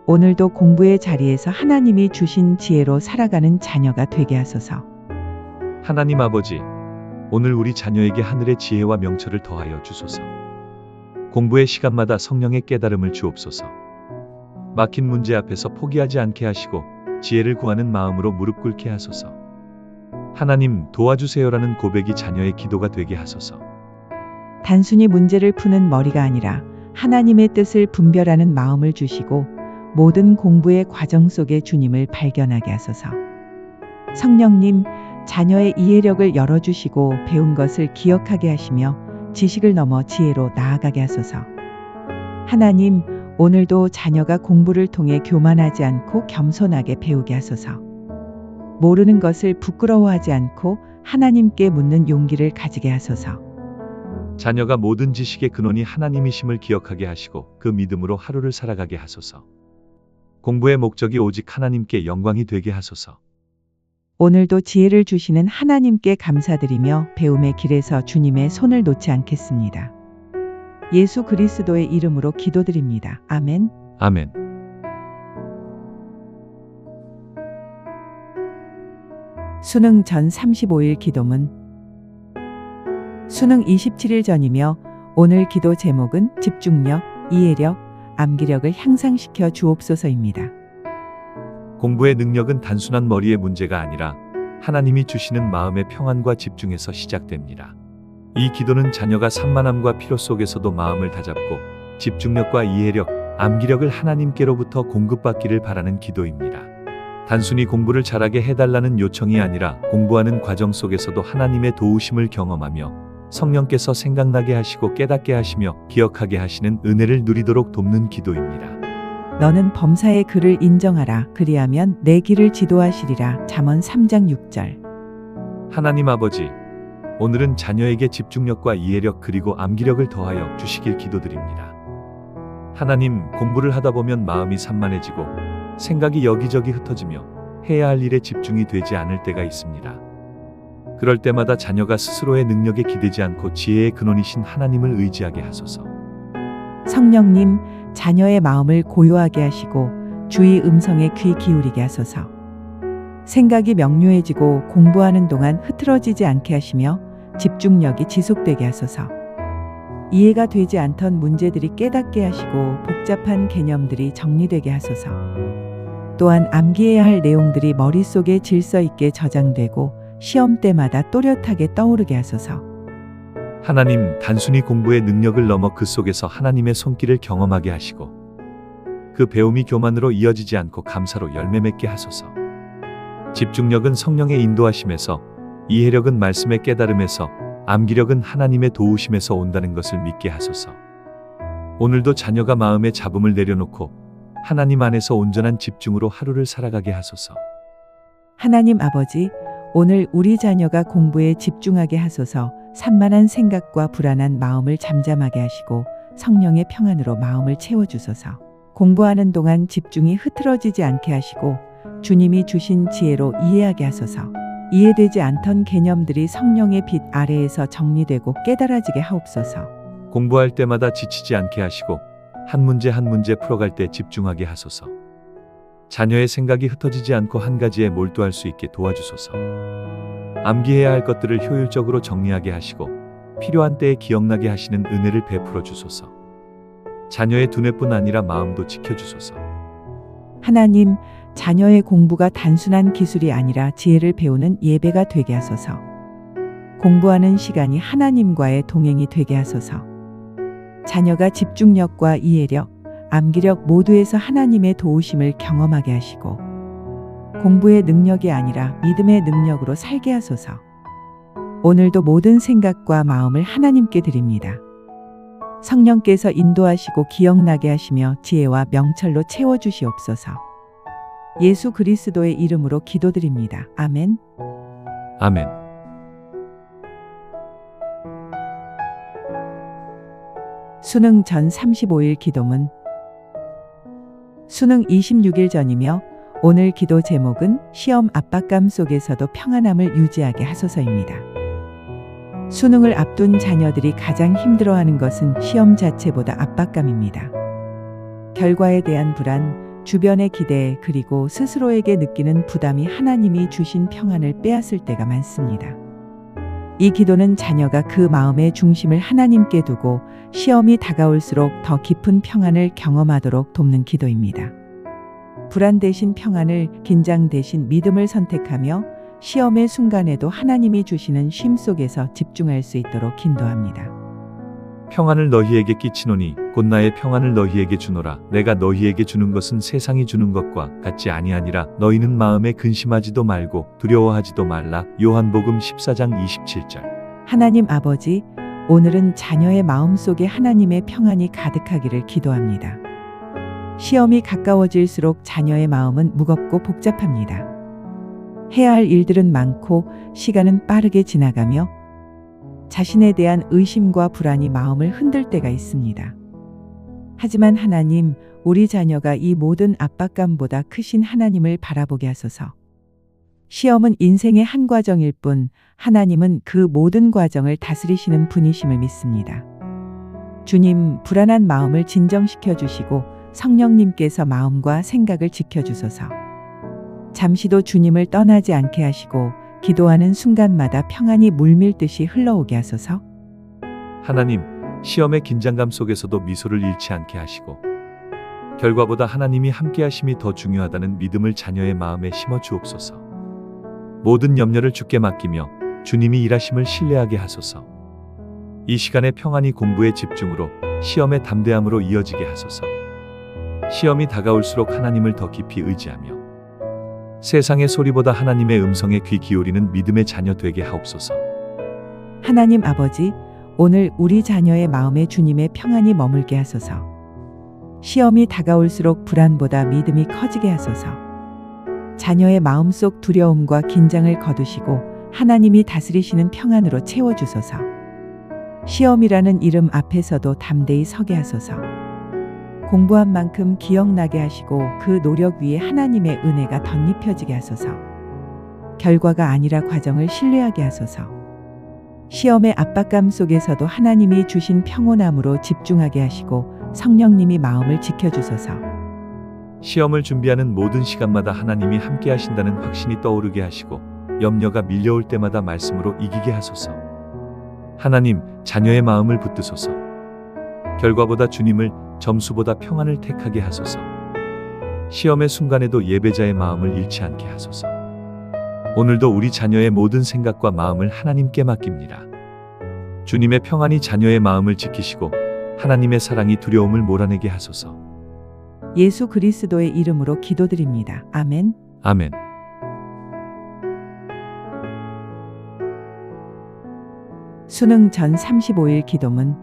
오늘도 공부의 자리에서 하나님이 주신 지혜로 살아가는 자녀가 되게 하소서. 하나님 아버지, 오늘 우리 자녀에게 하늘의 지혜와 명철을 더하여 주소서. 공부의 시간마다 성령의 깨달음을 주옵소서. 막힌 문제 앞에서 포기하지 않게 하시고 지혜를 구하는 마음으로 무릎 꿇게 하소서. 하나님, 도와주세요라는 고백이 자녀의 기도가 되게 하소서. 단순히 문제를 푸는 머리가 아니라 하나님의 뜻을 분별하는 마음을 주시고 모든 공부의 과정 속에 주님을 발견하게 하소서. 성령님, 자녀의 이해력을 열어주시고 배운 것을 기억하게 하시며 지식을 넘어 지혜로 나아가게 하소서. 하나님, 오늘도 자녀가 공부를 통해 교만하지 않고 겸손하게 배우게 하소서. 모르는 것을 부끄러워하지 않고 하나님께 묻는 용기를 가지게 하소서. 자녀가 모든 지식의 근원이 하나님이심을 기억하게 하시고 그 믿음으로 하루를 살아가게 하소서. 공부의 목적이 오직 하나님께 영광이 되게 하소서. 오늘도 지혜를 주시는 하나님께 감사드리며 배움의 길에서 주님의 손을 놓지 않겠습니다. 예수 그리스도의 이름으로 기도드립니다. 아멘. 아멘. 수능 전 35일 기도문. 수능 27일 전이며 오늘 기도 제목은 집중력, 이해력, 암기력을 향상시켜 주옵소서입니다. 공부의 능력은 단순한 머리의 문제가 아니라 하나님이 주시는 마음의 평안과 집중에서 시작됩니다. 이 기도는 자녀가 산만함과 피로 속에서도 마음을 다잡고 집중력과 이해력, 암기력을 하나님께로부터 공급받기를 바라는 기도입니다. 단순히 공부를 잘하게 해달라는 요청이 아니라 공부하는 과정 속에서도 하나님의 도우심을 경험하며 성령께서 생각나게 하시고 깨닫게 하시며 기억하게 하시는 은혜를 누리도록 돕는 기도입니다. 너는 범사의 그를 인정하라. 그리하면 내 길을 지도하시리라. 잠언 3장 6절. 하나님 아버지, 오늘은 자녀에게 집중력과 이해력 그리고 암기력을 더하여 주시길 기도드립니다. 하나님, 공부를 하다 보면 마음이 산만해지고 생각이 여기저기 흩어지며 해야 할 일에 집중이 되지 않을 때가 있습니다. 그럴 때마다 자녀가 스스로의 능력에 기대지 않고 지혜의 근원이신 하나님을 의지하게 하소서. 성령님, 자녀의 마음을 고요하게 하시고 주의 음성에 귀 기울이게 하소서. 생각이 명료해지고 공부하는 동안 흐트러지지 않게 하시며 집중력이 지속되게 하소서. 이해가 되지 않던 문제들이 깨닫게 하시고 복잡한 개념들이 정리되게 하소서. 또한 암기해야 할 내용들이 머릿속에 질서 있게 저장되고 시험 때마다 또렷하게 떠오르게 하소서. 하나님, 단순히 공부의 능력을 넘어 그 속에서 하나님의 손길을 경험하게 하시고 그 배움이 교만으로 이어지지 않고 감사로 열매 맺게 하소서. 집중력은 성령의 인도하심에서, 이해력은 말씀의 깨달음에서, 암기력은 하나님의 도우심에서 온다는 것을 믿게 하소서. 오늘도 자녀가 마음의 잡음을 내려놓고 하나님 안에서 온전한 집중으로 하루를 살아가게 하소서. 하나님 아버지, 오늘 우리 자녀가 공부에 집중하게 하소서. 산만한 생각과 불안한 마음을 잠잠하게 하시고 성령의 평안으로 마음을 채워주소서. 공부하는 동안 집중이 흐트러지지 않게 하시고 주님이 주신 지혜로 이해하게 하소서. 이해되지 않던 개념들이 성령의 빛 아래에서 정리되고 깨달아지게 하옵소서. 공부할 때마다 지치지 않게 하시고 한 문제 한 문제 풀어갈 때 집중하게 하소서. 자녀의 생각이 흩어지지 않고 한 가지에 몰두할 수 있게 도와주소서. 암기해야 할 것들을 효율적으로 정리하게 하시고 필요한 때에 기억나게 하시는 은혜를 베풀어 주소서. 자녀의 두뇌뿐 아니라 마음도 지켜주소서. 하나님, 자녀의 공부가 단순한 기술이 아니라 지혜를 배우는 예배가 되게 하소서. 공부하는 시간이 하나님과의 동행이 되게 하소서. 자녀가 집중력과 이해력, 암기력 모두에서 하나님의 도우심을 경험하게 하시고 공부의 능력이 아니라 믿음의 능력으로 살게 하소서. 오늘도 모든 생각과 마음을 하나님께 드립니다. 성령께서 인도하시고 기억나게 하시며 지혜와 명철로 채워주시옵소서. 예수 그리스도의 이름으로 기도드립니다. 아멘. 아멘. 수능 전 35일 기도문. 수능 26일 전이며 오늘 기도 제목은 시험 압박감 속에서도 평안함을 유지하게 하소서입니다. 수능을 앞둔 자녀들이 가장 힘들어하는 것은 시험 자체보다 압박감입니다. 결과에 대한 불안, 주변의 기대, 그리고 스스로에게 느끼는 부담이 하나님이 주신 평안을 빼앗을 때가 많습니다. 이 기도는 자녀가 그 마음의 중심을 하나님께 두고 시험이 다가올수록 더 깊은 평안을 경험하도록 돕는 기도입니다. 불안 대신 평안을, 긴장 대신 믿음을 선택하며 시험의 순간에도 하나님이 주시는 쉼 속에서 집중할 수 있도록 인도합니다. 평안을 너희에게 끼치노니 곧 나의 평안을 너희에게 주노라. 내가 너희에게 주는 것은 세상이 주는 것과 같지 아니하니라. 너희는 마음에 근심하지도 말고 두려워하지도 말라. 요한복음 14장 27절. 하나님 아버지, 오늘은 자녀의 마음속에 하나님의 평안이 가득하기를 기도합니다. 시험이 가까워질수록 자녀의 마음은 무겁고 복잡합니다. 해야 할 일들은 많고 시간은 빠르게 지나가며 자신에 대한 의심과 불안이 마음을 흔들 때가 있습니다. 하지만 하나님, 우리 자녀가 이 모든 압박감보다 크신 하나님을 바라보게 하소서. 시험은 인생의 한 과정일 뿐 하나님은 그 모든 과정을 다스리시는 분이심을 믿습니다. 주님, 불안한 마음을 진정시켜 주시고 성령님께서 마음과 생각을 지켜주소서. 잠시도 주님을 떠나지 않게 하시고 기도하는 순간마다 평안이 물밀듯이 흘러오게 하소서. 하나님, 시험의 긴장감 속에서도 미소를 잃지 않게 하시고 결과보다 하나님이 함께하심이 더 중요하다는 믿음을 자녀의 마음에 심어 주옵소서. 모든 염려를 주께 맡기며 주님이 일하심을 신뢰하게 하소서. 이 시간의 평안이 공부의 집중으로, 시험의 담대함으로 이어지게 하소서. 시험이 다가올수록 하나님을 더 깊이 의지하며 세상의 소리보다 하나님의 음성에 귀 기울이는 믿음의 자녀 되게 하옵소서. 하나님 아버지, 오늘 우리 자녀의 마음에 주님의 평안이 머물게 하소서. 시험이 다가올수록 불안보다 믿음이 커지게 하소서. 자녀의 마음속 두려움과 긴장을 거두시고 하나님이 다스리시는 평안으로 채워주소서. 시험이라는 이름 앞에서도 담대히 서게 하소서. 공부한 만큼 기억나게 하시고 그 노력 위에 하나님의 은혜가 덧입혀지게 하소서. 결과가 아니라 과정을 신뢰하게 하소서. 시험의 압박감 속에서도 하나님이 주신 평온함으로 집중하게 하시고 성령님이 마음을 지켜주소서. 시험을 준비하는 모든 시간마다 하나님이 함께 하신다는 확신이 떠오르게 하시고 염려가 밀려올 때마다 말씀으로 이기게 하소서. 하나님, 자녀의 마음을 붙드소서. 결과보다 주님을, 점수보다 평안을 택하게 하소서. 시험의 순간에도 예배자의 마음을 잃지 않게 하소서. 오늘도 우리 자녀의 모든 생각과 마음을 하나님께 맡깁니다. 주님의 평안이 자녀의 마음을 지키시고 하나님의 사랑이 두려움을 몰아내게 하소서. 예수 그리스도의 이름으로 기도드립니다. 아멘. 아멘. 수능 전 35일 기도문.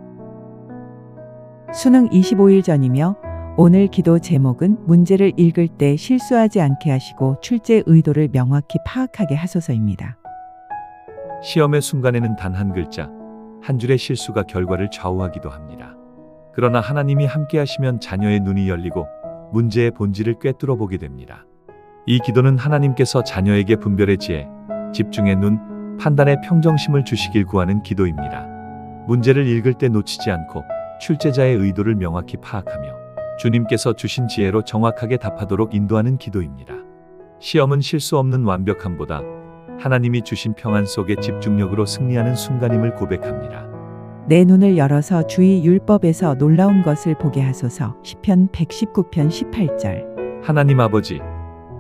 수능 25일 전이며 오늘 기도 제목은 문제를 읽을 때 실수하지 않게 하시고 출제 의도를 명확히 파악하게 하소서입니다. 시험의 순간에는 단 한 글자, 한 줄의 실수가 결과를 좌우하기도 합니다. 그러나 하나님이 함께 하시면 자녀의 눈이 열리고 문제의 본질을 꿰뚫어 보게 됩니다. 이 기도는 하나님께서 자녀에게 분별의 지혜, 집중의 눈, 판단의 평정심을 주시길 구하는 기도입니다. 문제를 읽을 때 놓치지 않고 출제자의 의도를 명확히 파악하며 주님께서 주신 지혜로 정확하게 답하도록 인도하는 기도입니다. 시험은 실수 없는 완벽함보다 하나님이 주신 평안 속에 집중력으로 승리하는 순간임을 고백합니다. 내 눈을 열어서 주의 율법에서 놀라운 것을 보게 하소서. 시편 119편 18절. 하나님 아버지,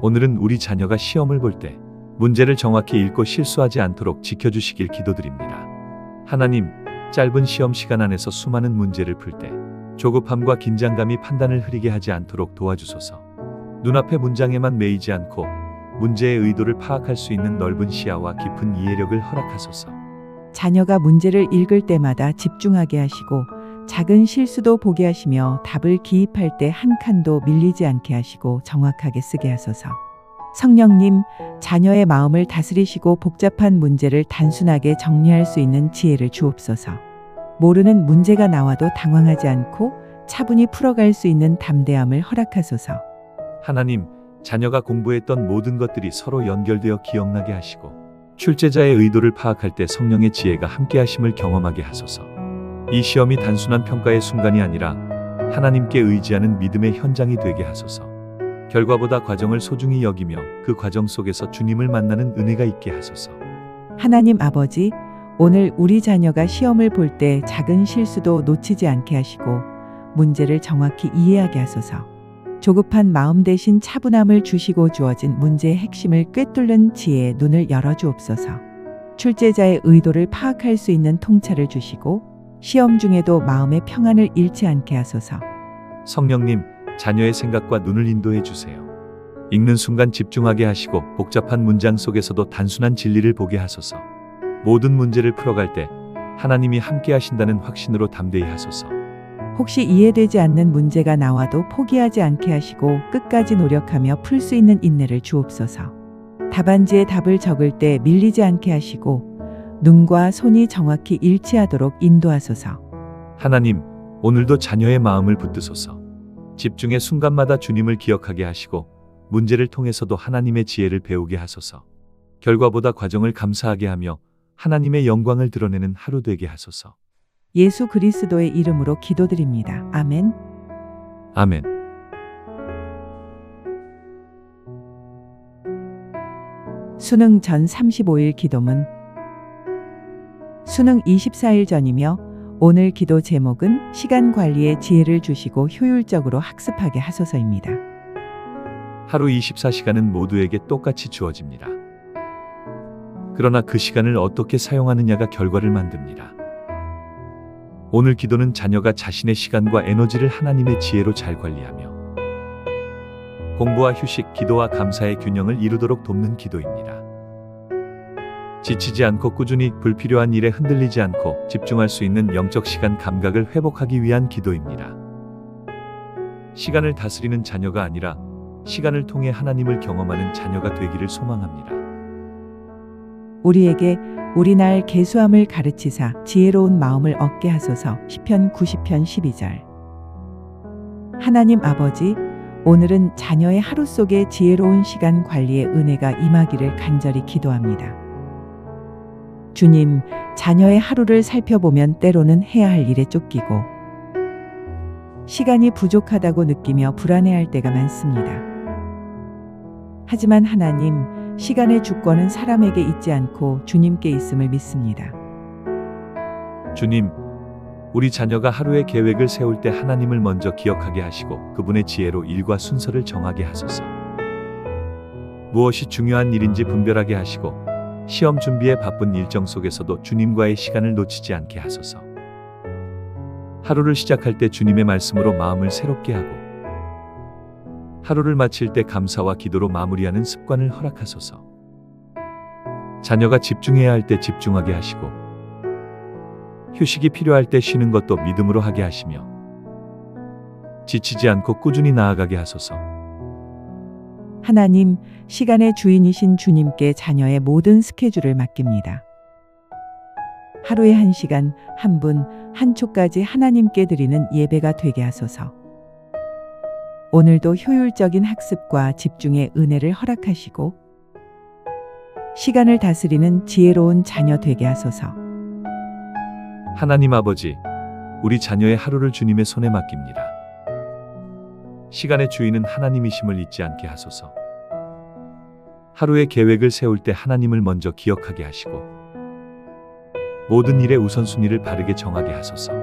오늘은 우리 자녀가 시험을 볼 때 문제를 정확히 읽고 실수하지 않도록 지켜주시길 기도드립니다. 하나님, 짧은 시험 시간 안에서 수많은 문제를 풀 때 조급함과 긴장감이 판단을 흐리게 하지 않도록 도와주소서. 눈앞의 문장에만 매이지 않고 문제의 의도를 파악할 수 있는 넓은 시야와 깊은 이해력을 허락하소서. 자녀가 문제를 읽을 때마다 집중하게 하시고 작은 실수도 보게 하시며 답을 기입할 때 한 칸도 밀리지 않게 하시고 정확하게 쓰게 하소서. 성령님, 자녀의 마음을 다스리시고 복잡한 문제를 단순하게 정리할 수 있는 지혜를 주옵소서. 모르는 문제가 나와도 당황하지 않고 차분히 풀어갈 수 있는 담대함을 허락하소서. 하나님, 자녀가 공부했던 모든 것들이 서로 연결되어 기억나게 하시고 출제자의 의도를 파악할 때 성령의 지혜가 함께 하심을 경험하게 하소서. 이 시험이 단순한 평가의 순간이 아니라 하나님께 의지하는 믿음의 현장이 되게 하소서. 결과보다 과정을 소중히 여기며 그 과정 속에서 주님을 만나는 은혜가 있게 하소서. 하나님 아버지, 오늘 우리 자녀가 시험을 볼 때 작은 실수도 놓치지 않게 하시고 문제를 정확히 이해하게 하소서. 조급한 마음 대신 차분함을 주시고 주어진 문제의 핵심을 꿰뚫는 지혜의 눈을 열어주옵소서. 출제자의 의도를 파악할 수 있는 통찰을 주시고 시험 중에도 마음의 평안을 잃지 않게 하소서. 성령님, 자녀의 생각과 눈을 인도해 주세요. 읽는 순간 집중하게 하시고 복잡한 문장 속에서도 단순한 진리를 보게 하소서. 모든 문제를 풀어갈 때 하나님이 함께 하신다는 확신으로 담대히 하소서. 혹시 이해되지 않는 문제가 나와도 포기하지 않게 하시고 끝까지 노력하며 풀 수 있는 인내를 주옵소서. 답안지에 답을 적을 때 밀리지 않게 하시고 눈과 손이 정확히 일치하도록 인도하소서. 하나님, 오늘도 자녀의 마음을 붙드소서. 집중의 순간마다 주님을 기억하게 하시고 문제를 통해서도 하나님의 지혜를 배우게 하소서. 결과보다 과정을 감사하게 하며 하나님의 영광을 드러내는 하루 되게 하소서. 예수 그리스도의 이름으로 기도드립니다. 아멘. 아멘. 수능 전 35일 기도문. 수능 24일 전이며 오늘 기도 제목은 시간 관리의 지혜를 주시고 효율적으로 학습하게 하소서입니다. 하루 24시간은 모두에게 똑같이 주어집니다. 그러나 그 시간을 어떻게 사용하느냐가 결과를 만듭니다. 오늘 기도는 자녀가 자신의 시간과 에너지를 하나님의 지혜로 잘 관리하며 공부와 휴식, 기도와 감사의 균형을 이루도록 돕는 기도입니다. 지치지 않고 꾸준히 불필요한 일에 흔들리지 않고 집중할 수 있는 영적 시간 감각을 회복하기 위한 기도입니다. 시간을 다스리는 자녀가 아니라 시간을 통해 하나님을 경험하는 자녀가 되기를 소망합니다. 우리에게 우리 날 계수함을 가르치사 지혜로운 마음을 얻게 하소서. 시편 90편 12절. 하나님 아버지, 오늘은 자녀의 하루 속에 지혜로운 시간 관리의 은혜가 임하기를 간절히 기도합니다. 주님, 자녀의 하루를 살펴보면 때로는 해야 할 일에 쫓기고 시간이 부족하다고 느끼며 불안해할 때가 많습니다. 하지만 하나님, 시간의 주권은 사람에게 있지 않고 주님께 있음을 믿습니다. 주님, 우리 자녀가 하루의 계획을 세울 때 하나님을 먼저 기억하게 하시고 그분의 지혜로 일과 순서를 정하게 하소서. 무엇이 중요한 일인지 분별하게 하시고 시험 준비에 바쁜 일정 속에서도 주님과의 시간을 놓치지 않게 하소서. 하루를 시작할 때 주님의 말씀으로 마음을 새롭게 하고 하루를 마칠 때 감사와 기도로 마무리하는 습관을 허락하소서. 자녀가 집중해야 할 때 집중하게 하시고 휴식이 필요할 때 쉬는 것도 믿음으로 하게 하시며 지치지 않고 꾸준히 나아가게 하소서. 하나님, 시간의 주인이신 주님께 자녀의 모든 스케줄을 맡깁니다. 하루에 1시간, 1분, 1초까지 하나님께 드리는 예배가 되게 하소서. 오늘도 효율적인 학습과 집중의 은혜를 허락하시고 시간을 다스리는 지혜로운 자녀 되게 하소서. 하나님 아버지, 우리 자녀의 하루를 주님의 손에 맡깁니다. 시간의 주인은 하나님이심을 잊지 않게 하소서. 하루의 계획을 세울 때 하나님을 먼저 기억하게 하시고 모든 일의 우선순위를 바르게 정하게 하소서.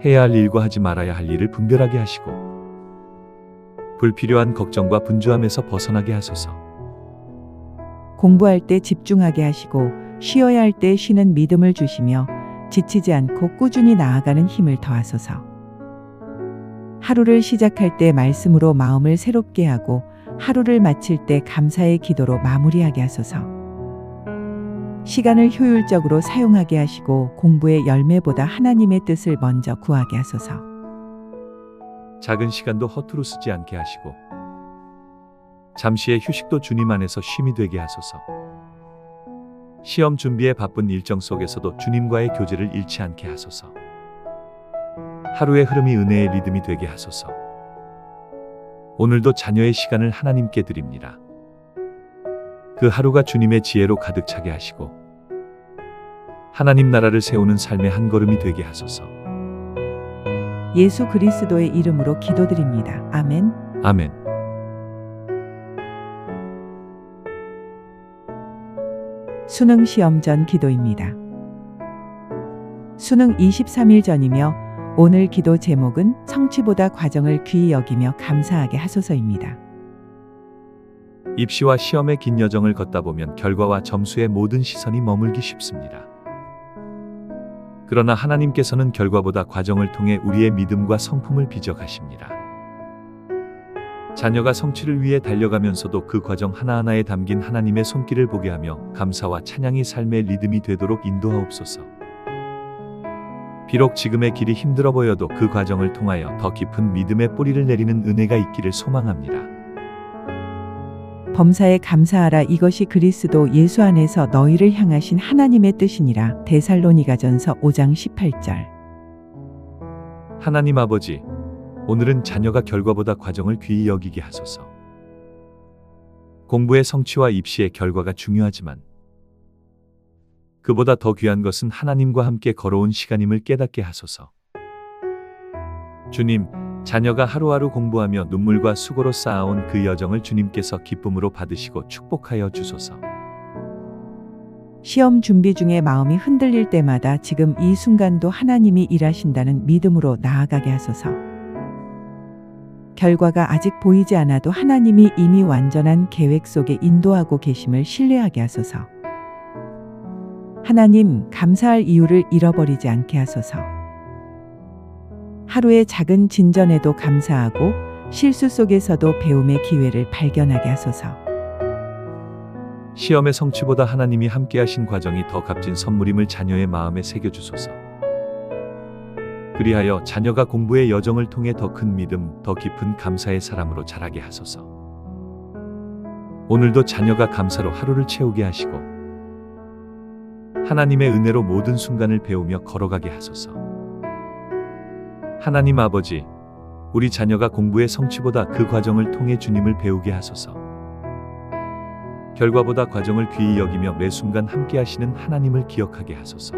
해야 할 일과 하지 말아야 할 일을 분별하게 하시고 불필요한 걱정과 분주함에서 벗어나게 하소서. 공부할 때 집중하게 하시고 쉬어야 할 때 쉬는 믿음을 주시며 지치지 않고 꾸준히 나아가는 힘을 더하소서. 하루를 시작할 때 말씀으로 마음을 새롭게 하고 하루를 마칠 때 감사의 기도로 마무리하게 하소서. 시간을 효율적으로 사용하게 하시고 공부의 열매보다 하나님의 뜻을 먼저 구하게 하소서. 작은 시간도 허투루 쓰지 않게 하시고 잠시의 휴식도 주님 안에서 쉼이 되게 하소서. 시험 준비에 바쁜 일정 속에서도 주님과의 교제를 잃지 않게 하소서. 하루의 흐름이 은혜의 리듬이 되게 하소서. 오늘도 자녀의 시간을 하나님께 드립니다. 그 하루가 주님의 지혜로 가득 차게 하시고 하나님 나라를 세우는 삶의 한 걸음이 되게 하소서. 예수 그리스도의 이름으로 기도드립니다. 아멘. 아멘. 수능 시험 전 기도입니다. 수능 23일 전이며 오늘 기도 제목은 성취보다 과정을 귀히 여기며 감사하게 하소서입니다. 입시와 시험의 긴 여정을 걷다 보면 결과와 점수에 모든 시선이 머물기 쉽습니다. 그러나 하나님께서는 결과보다 과정을 통해 우리의 믿음과 성품을 비춰가십니다. 자녀가 성취를 위해 달려가면서도 그 과정 하나하나에 담긴 하나님의 손길을 보게 하며 감사와 찬양이 삶의 리듬이 되도록 인도하옵소서. 비록 지금의 길이 힘들어 보여도 그 과정을 통하여 더 깊은 믿음의 뿌리를 내리는 은혜가 있기를 소망합니다. 범사에 감사하라. 이것이 그리스도 예수 안에서 너희를 향하신 하나님의 뜻이니라. 데살로니가전서 5장 18절. 하나님 아버지, 오늘은 자녀가 결과보다 과정을 귀히 여기게 하소서. 공부의 성취와 입시의 결과가 중요하지만 그보다 더 귀한 것은 하나님과 함께 걸어온 시간임을 깨닫게 하소서. 주님, 자녀가 하루하루 공부하며 눈물과 수고로 쌓아온 그 여정을 주님께서 기쁨으로 받으시고 축복하여 주소서. 시험 준비 중에 마음이 흔들릴 때마다 지금 이 순간도 하나님이 일하신다는 믿음으로 나아가게 하소서. 결과가 아직 보이지 않아도 하나님이 이미 완전한 계획 속에 인도하고 계심을 신뢰하게 하소서. 하나님, 감사할 이유를 잃어버리지 않게 하소서. 하루의 작은 진전에도 감사하고 실수 속에서도 배움의 기회를 발견하게 하소서. 시험의 성취보다 하나님이 함께하신 과정이 더 값진 선물임을 자녀의 마음에 새겨주소서. 그리하여 자녀가 공부의 여정을 통해 더 큰 믿음, 더 깊은 감사의 사람으로 자라게 하소서. 오늘도 자녀가 감사로 하루를 채우게 하시고 하나님의 은혜로 모든 순간을 배우며 걸어가게 하소서. 하나님 아버지, 우리 자녀가 공부의 성취보다 그 과정을 통해 주님을 배우게 하소서. 결과보다 과정을 귀히 여기며 매 순간 함께 하시는 하나님을 기억하게 하소서.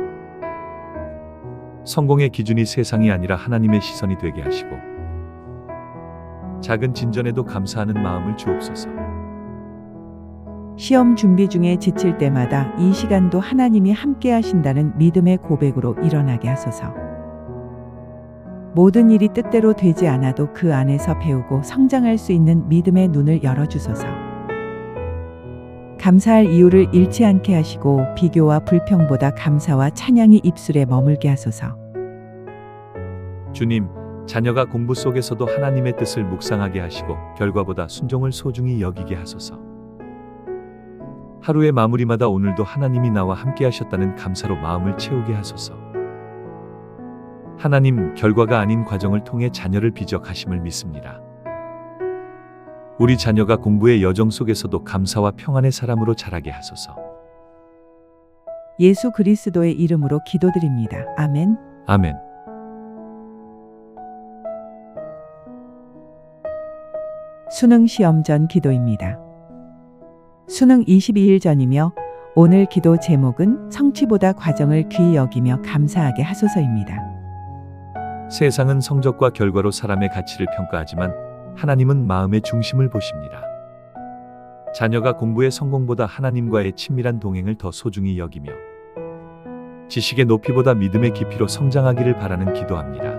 성공의 기준이 세상이 아니라 하나님의 시선이 되게 하시고 작은 진전에도 감사하는 마음을 주옵소서. 시험 준비 중에 지칠 때마다 이 시간도 하나님이 함께 하신다는 믿음의 고백으로 일어나게 하소서. 모든 일이 뜻대로 되지 않아도 그 안에서 배우고 성장할 수 있는 믿음의 눈을 열어주소서. 감사할 이유를 잃지 않게 하시고 비교와 불평보다 감사와 찬양이 입술에 머물게 하소서. 주님, 자녀가 공부 속에서도 하나님의 뜻을 묵상하게 하시고 결과보다 순종을 소중히 여기게 하소서. 하루의 마무리마다 오늘도 하나님이 나와 함께 하셨다는 감사로 마음을 채우게 하소서. 하나님, 결과가 아닌 과정을 통해 자녀를 비적하심을 믿습니다. 우리 자녀가 공부의 여정 속에서도 감사와 평안의 사람으로 자라게 하소서. 예수 그리스도의 이름으로 기도드립니다. 아멘. 아멘. 수능 시험 전 기도입니다. 수능 22일 전이며 오늘 기도 제목은 성취보다 과정을 귀히 여기며 감사하게 하소서입니다. 세상은 성적과 결과로 사람의 가치를 평가하지만 하나님은 마음의 중심을 보십니다. 자녀가 공부의 성공보다 하나님과의 친밀한 동행을 더 소중히 여기며 지식의 높이보다 믿음의 깊이로 성장하기를 바라는 기도합니다.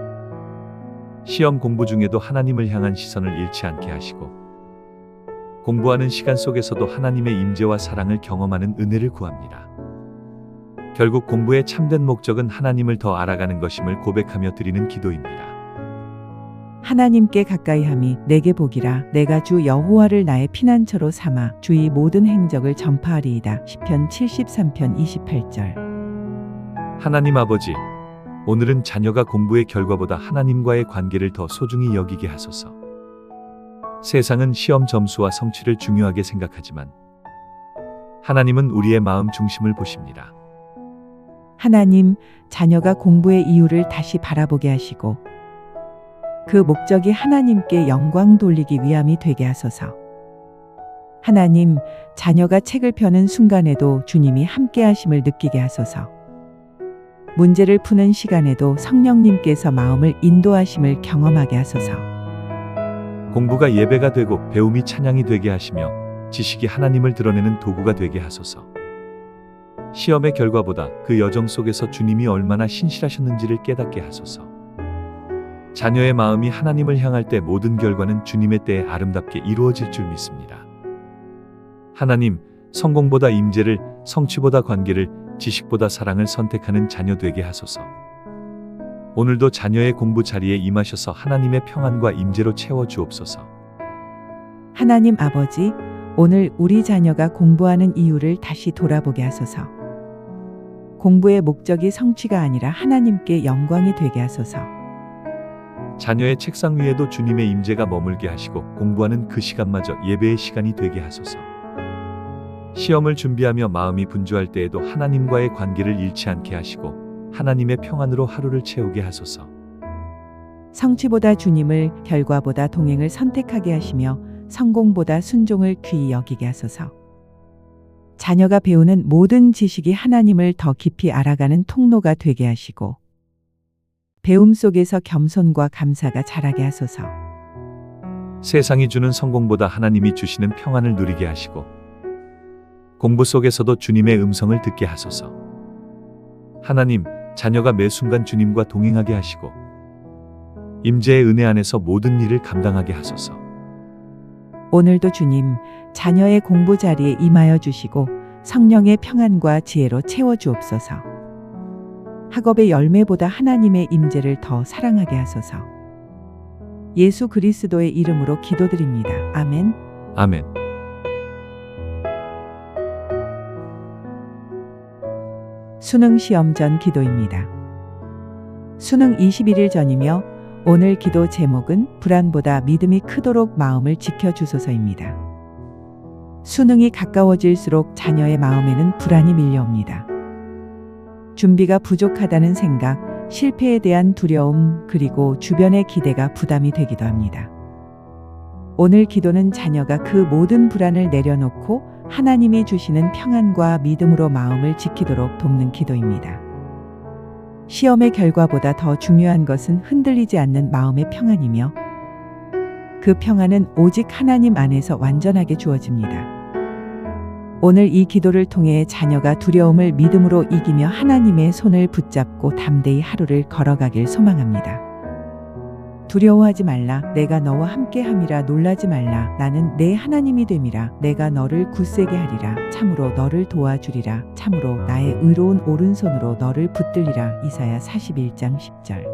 시험 공부 중에도 하나님을 향한 시선을 잃지 않게 하시고 공부하는 시간 속에서도 하나님의 임재와 사랑을 경험하는 은혜를 구합니다. 결국 공부의 참된 목적은 하나님을 더 알아가는 것임을 고백하며 드리는 기도입니다. 하나님께 가까이함이 내게 복이라. 내가 주 여호와를 나의 피난처로 삼아 주의 모든 행적을 전파하리이다. 시편 73편 28절. 하나님 아버지, 오늘은 자녀가 공부의 결과보다 하나님과의 관계를 더 소중히 여기게 하소서. 세상은 시험 점수와 성취를 중요하게 생각하지만 하나님은 우리의 마음 중심을 보십니다. 하나님, 자녀가 공부의 이유를 다시 바라보게 하시고 그 목적이 하나님께 영광 돌리기 위함이 되게 하소서. 하나님, 자녀가 책을 펴는 순간에도 주님이 함께 하심을 느끼게 하소서. 문제를 푸는 시간에도 성령님께서 마음을 인도하심을 경험하게 하소서. 공부가 예배가 되고 배움이 찬양이 되게 하시며 지식이 하나님을 드러내는 도구가 되게 하소서. 시험의 결과보다 그 여정 속에서 주님이 얼마나 신실하셨는지를 깨닫게 하소서. 자녀의 마음이 하나님을 향할 때 모든 결과는 주님의 때에 아름답게 이루어질 줄 믿습니다. 하나님, 성공보다 임재를, 성취보다 관계를, 지식보다 사랑을 선택하는 자녀 되게 하소서. 오늘도 자녀의 공부 자리에 임하셔서 하나님의 평안과 임재로 채워 주옵소서. 하나님 아버지, 오늘 우리 자녀가 공부하는 이유를 다시 돌아보게 하소서. 공부의 목적이 성취가 아니라 하나님께 영광이 되게 하소서. 자녀의 책상 위에도 주님의 임재가 머물게 하시고 공부하는 그 시간마저 예배의 시간이 되게 하소서. 시험을 준비하며 마음이 분주할 때에도 하나님과의 관계를 잃지 않게 하시고 하나님의 평안으로 하루를 채우게 하소서. 성취보다 주님을, 결과보다 동행을 선택하게 하시며 성공보다 순종을 귀히 여기게 하소서. 자녀가 배우는 모든 지식이 하나님을 더 깊이 알아가는 통로가 되게 하시고 배움 속에서 겸손과 감사가 자라게 하소서. 세상이 주는 성공보다 하나님이 주시는 평안을 누리게 하시고 공부 속에서도 주님의 음성을 듣게 하소서. 하나님, 자녀가 매 순간 주님과 동행하게 하시고 임재의 은혜 안에서 모든 일을 감당하게 하소서. 오늘도 주님, 자녀의 공부 자리에 임하여 주시고 성령의 평안과 지혜로 채워 주옵소서. 학업의 열매보다 하나님의 임재를 더 사랑하게 하소서. 예수 그리스도의 이름으로 기도드립니다. 아멘. 아멘. 수능 시험 전 기도입니다. 수능 21일 전이며 오늘 기도 제목은 불안보다 믿음이 크도록 마음을 지켜주소서입니다. 수능이 가까워질수록 자녀의 마음에는 불안이 밀려옵니다. 준비가 부족하다는 생각, 실패에 대한 두려움, 그리고 주변의 기대가 부담이 되기도 합니다. 오늘 기도는 자녀가 그 모든 불안을 내려놓고 하나님이 주시는 평안과 믿음으로 마음을 지키도록 돕는 기도입니다. 시험의 결과보다 더 중요한 것은 흔들리지 않는 마음의 평안이며 그 평안은 오직 하나님 안에서 완전하게 주어집니다. 오늘 이 기도를 통해 자녀가 두려움을 믿음으로 이기며 하나님의 손을 붙잡고 담대히 하루를 걸어가길 소망합니다. 두려워하지 말라. 내가 너와 함께함이라. 놀라지 말라. 나는 내 하나님이 됨이라. 내가 너를 굳세게 하리라. 참으로 너를 도와주리라. 참으로 나의 의로운 오른손으로 너를 붙들리라. 이사야 41장 10절.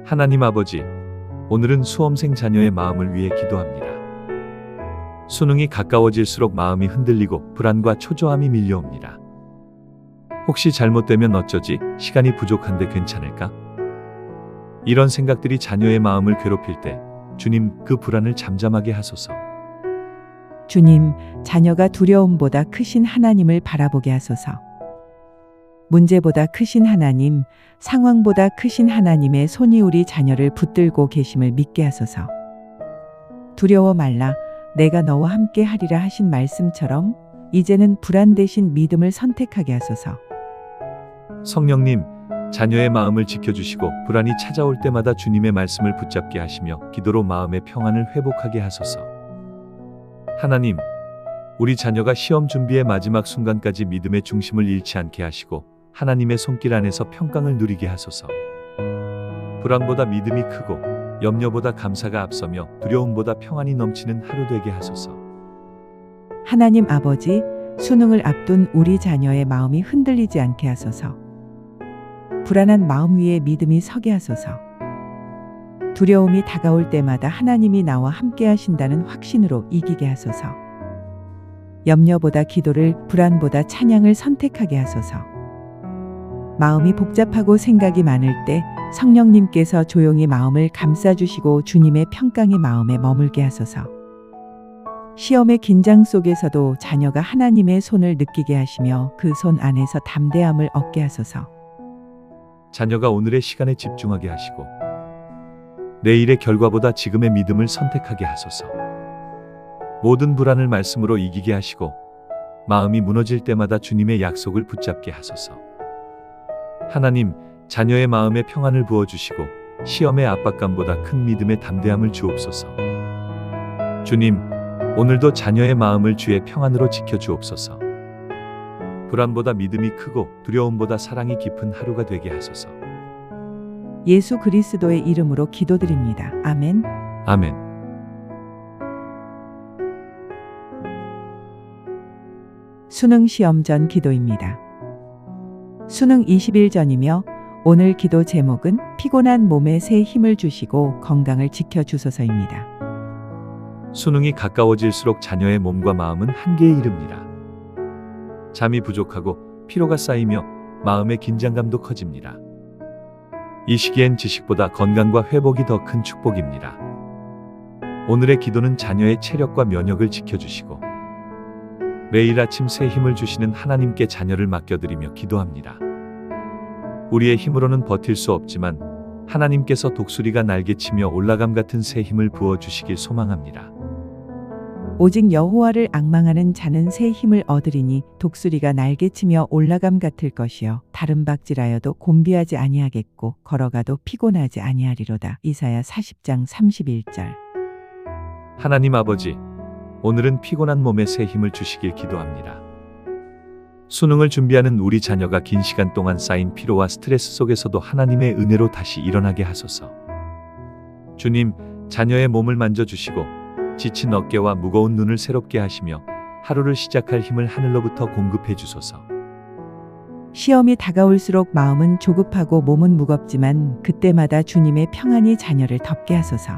하나님 아버지, 오늘은 수험생 자녀의 마음을 위해 기도합니다. 수능이 가까워질수록 마음이 흔들리고 불안과 초조함이 밀려옵니다. 혹시 잘못되면 어쩌지? 시간이 부족한데 괜찮을까? 이런 생각들이 자녀의 마음을 괴롭힐 때 주님, 그 불안을 잠잠하게 하소서. 주님, 자녀가 두려움보다 크신 하나님을 바라보게 하소서. 문제보다 크신 하나님, 상황보다 크신 하나님의 손이 우리 자녀를 붙들고 계심을 믿게 하소서. 두려워 말라. 내가 너와 함께 하리라 하신 말씀처럼 이제는 불안 대신 믿음을 선택하게 하소서. 성령님, 자녀의 마음을 지켜주시고 불안이 찾아올 때마다 주님의 말씀을 붙잡게 하시며 기도로 마음의 평안을 회복하게 하소서. 하나님, 우리 자녀가 시험 준비의 마지막 순간까지 믿음의 중심을 잃지 않게 하시고 하나님의 손길 안에서 평강을 누리게 하소서. 불안보다 믿음이 크고 염려보다 감사가 앞서며 두려움보다 평안이 넘치는 하루 되게 하소서. 하나님 아버지, 수능을 앞둔 우리 자녀의 마음이 흔들리지 않게 하소서. 불안한 마음 위에 믿음이 서게 하소서. 두려움이 다가올 때마다 하나님이 나와 함께 하신다는 확신으로 이기게 하소서. 염려보다 기도를, 불안보다 찬양을 선택하게 하소서. 마음이 복잡하고 생각이 많을 때 성령님께서 조용히 마음을 감싸주시고 주님의 평강이 마음에 머물게 하소서. 시험의 긴장 속에서도 자녀가 하나님의 손을 느끼게 하시며 그 손 안에서 담대함을 얻게 하소서. 자녀가 오늘의 시간에 집중하게 하시고 내일의 결과보다 지금의 믿음을 선택하게 하소서. 모든 불안을 말씀으로 이기게 하시고 마음이 무너질 때마다 주님의 약속을 붙잡게 하소서. 하나님, 자녀의 마음에 평안을 부어주시고 시험의 압박감보다 큰 믿음의 담대함을 주옵소서. 주님, 오늘도 자녀의 마음을 주의 평안으로 지켜주옵소서. 불안보다 믿음이 크고 두려움보다 사랑이 깊은 하루가 되게 하소서. 예수 그리스도의 이름으로 기도드립니다. 아멘. 아멘. 수능 시험 전 기도입니다. 수능 20일 전이며 오늘 기도 제목은 피곤한 몸에 새 힘을 주시고 건강을 지켜주소서입니다. 수능이 가까워질수록 자녀의 몸과 마음은 한계에 이릅니다. 잠이 부족하고 피로가 쌓이며 마음의 긴장감도 커집니다. 이 시기엔 지식보다 건강과 회복이 더 큰 축복입니다. 오늘의 기도는 자녀의 체력과 면역을 지켜주시고 매일 아침 새 힘을 주시는 하나님께 자녀를 맡겨드리며 기도합니다. 우리의 힘으로는 버틸 수 없지만 하나님께서 독수리가 날개치며 올라감 같은 새 힘을 부어주시길 소망합니다. 오직 여호와를 앙망하는 자는 새 힘을 얻으리니 독수리가 날개치며 올라감 같을 것이요 다른 박질하여도 곤비하지 아니하겠고 걸어가도 피곤하지 아니하리로다. 이사야 40장 31절. 하나님 아버지, 오늘은 피곤한 몸에 새 힘을 주시길 기도합니다. 수능을 준비하는 우리 자녀가 긴 시간 동안 쌓인 피로와 스트레스 속에서도 하나님의 은혜로 다시 일어나게 하소서. 주님, 자녀의 몸을 만져주시고 지친 어깨와 무거운 눈을 새롭게 하시며 하루를 시작할 힘을 하늘로부터 공급해 주소서. 시험이 다가올수록 마음은 조급하고 몸은 무겁지만 그때마다 주님의 평안이 자녀를 덮게 하소서.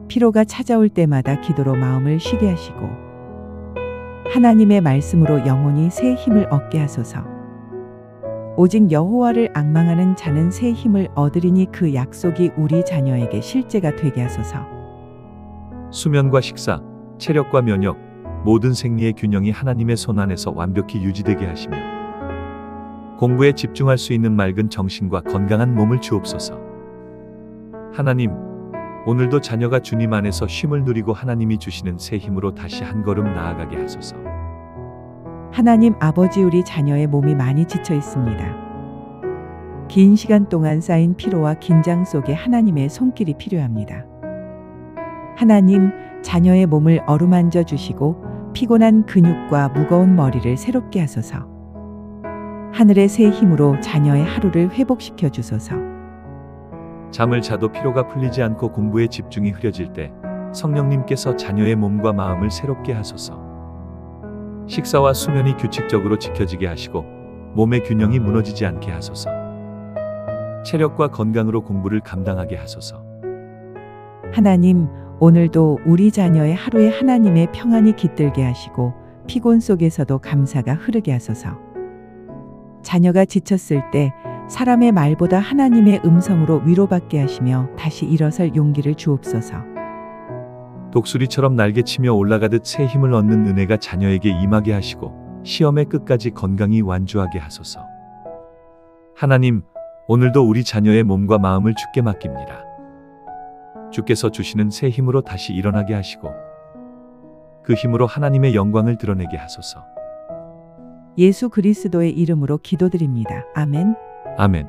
피로가 찾아올 때마다 기도로 마음을 쉬게 하시고 하나님의 말씀으로 영혼이 새 힘을 얻게 하소서. 오직 여호와를 앙망하는 자는 새 힘을 얻으리니 그 약속이 우리 자녀에게 실제가 되게 하소서. 수면과 식사, 체력과 면역, 모든 생리의 균형이 하나님의 손 안에서 완벽히 유지되게 하시며 공부에 집중할 수 있는 맑은 정신과 건강한 몸을 주옵소서. 하나님, 오늘도 자녀가 주님 안에서 쉼을 누리고 하나님이 주시는 새 힘으로 다시 한 걸음 나아가게 하소서. 하나님 아버지, 우리 자녀의 몸이 많이 지쳐 있습니다. 긴 시간 동안 쌓인 피로와 긴장 속에 하나님의 손길이 필요합니다. 하나님, 자녀의 몸을 어루만져 주시고 피곤한 근육과 무거운 머리를 새롭게 하소서. 하늘의 새 힘으로 자녀의 하루를 회복시켜 주소서. 잠을 자도 피로가 풀리지 않고 공부에 집중이 흐려질 때 성령님께서 자녀의 몸과 마음을 새롭게 하소서. 식사와 수면이 규칙적으로 지켜지게 하시고 몸의 균형이 무너지지 않게 하소서. 체력과 건강으로 공부를 감당하게 하소서. 하나님, 오늘도 우리 자녀의 하루에 하나님의 평안이 깃들게 하시고 피곤 속에서도 감사가 흐르게 하소서. 자녀가 지쳤을 때 사람의 말보다 하나님의 음성으로 위로받게 하시며 다시 일어설 용기를 주옵소서. 독수리처럼 날개치며 올라가듯 새 힘을 얻는 은혜가 자녀에게 임하게 하시고 시험의 끝까지 건강히 완주하게 하소서. 하나님, 오늘도 우리 자녀의 몸과 마음을 주께 맡깁니다. 주께서 주시는 새 힘으로 다시 일어나게 하시고 그 힘으로 하나님의 영광을 드러내게 하소서. 예수 그리스도의 이름으로 기도드립니다. 아멘. 아멘.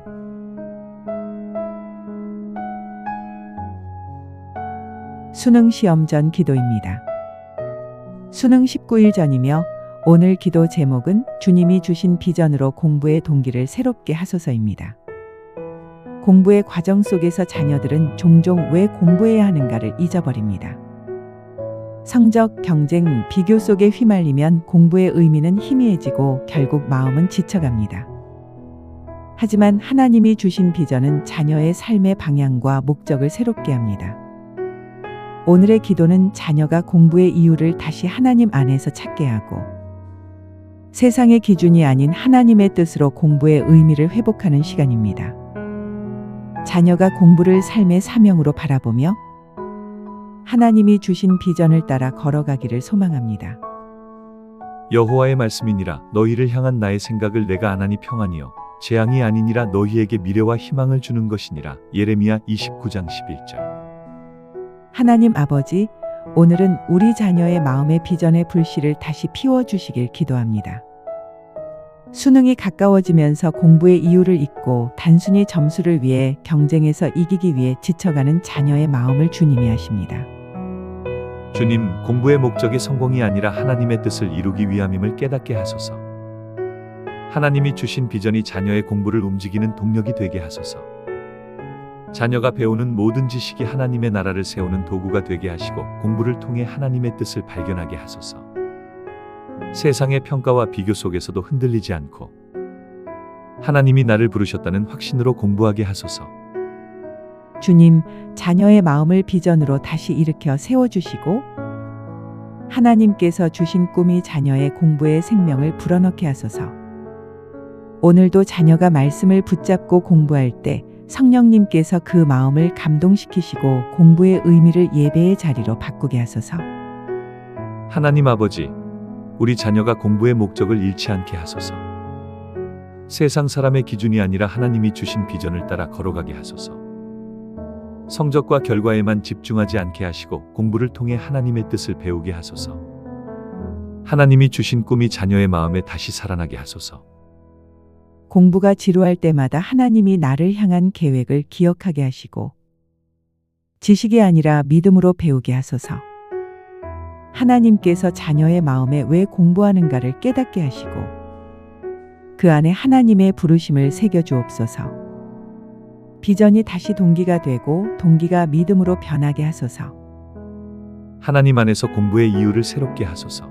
수능 시험 전 기도입니다. 수능 19일 전이며 오늘 기도 제목은 주님이 주신 비전으로 공부의 동기를 새롭게 하소서입니다. 공부의 과정 속에서 자녀들은 종종 왜 공부해야 하는가를 잊어버립니다. 성적, 경쟁, 비교 속에 휘말리면 공부의 의미는 희미해지고 결국 마음은 지쳐갑니다. 하지만 하나님이 주신 비전은 자녀의 삶의 방향과 목적을 새롭게 합니다. 오늘의 기도는 자녀가 공부의 이유를 다시 하나님 안에서 찾게 하고 세상의 기준이 아닌 하나님의 뜻으로 공부의 의미를 회복하는 시간입니다. 자녀가 공부를 삶의 사명으로 바라보며 하나님이 주신 비전을 따라 걸어가기를 소망합니다. 여호와의 말씀이니라. 너희를 향한 나의 생각을 내가 아나니 평안이요 재앙이 아니니라. 너희에게 미래와 희망을 주는 것이니라. 예레미야 29장 11절. 하나님 아버지, 오늘은 우리 자녀의 마음의 비전의 불씨를 다시 피워주시길 기도합니다. 수능이 가까워지면서 공부의 이유를 잊고 단순히 점수를 위해 경쟁에서 이기기 위해 지쳐가는 자녀의 마음을 주님이 아십니다. 주님, 공부의 목적이 성공이 아니라 하나님의 뜻을 이루기 위함임을 깨닫게 하소서. 하나님이 주신 비전이 자녀의 공부를 움직이는 동력이 되게 하소서. 자녀가 배우는 모든 지식이 하나님의 나라를 세우는 도구가 되게 하시고 공부를 통해 하나님의 뜻을 발견하게 하소서. 세상의 평가와 비교 속에서도 흔들리지 않고 하나님이 나를 부르셨다는 확신으로 공부하게 하소서. 주님, 자녀의 마음을 비전으로 다시 일으켜 세워주시고 하나님께서 주신 꿈이 자녀의 공부의 생명을 불어넣게 하소서. 오늘도 자녀가 말씀을 붙잡고 공부할 때 성령님께서 그 마음을 감동시키시고 공부의 의미를 예배의 자리로 바꾸게 하소서. 하나님 아버지, 우리 자녀가 공부의 목적을 잃지 않게 하소서. 세상 사람의 기준이 아니라 하나님이 주신 비전을 따라 걸어가게 하소서. 성적과 결과에만 집중하지 않게 하시고 공부를 통해 하나님의 뜻을 배우게 하소서. 하나님이 주신 꿈이 자녀의 마음에 다시 살아나게 하소서. 공부가 지루할 때마다 하나님이 나를 향한 계획을 기억하게 하시고 지식이 아니라 믿음으로 배우게 하소서. 하나님께서 자녀의 마음에 왜 공부하는가를 깨닫게 하시고 그 안에 하나님의 부르심을 새겨 주옵소서. 비전이 다시 동기가 되고 동기가 믿음으로 변하게 하소서. 하나님 안에서 공부의 이유를 새롭게 하소서.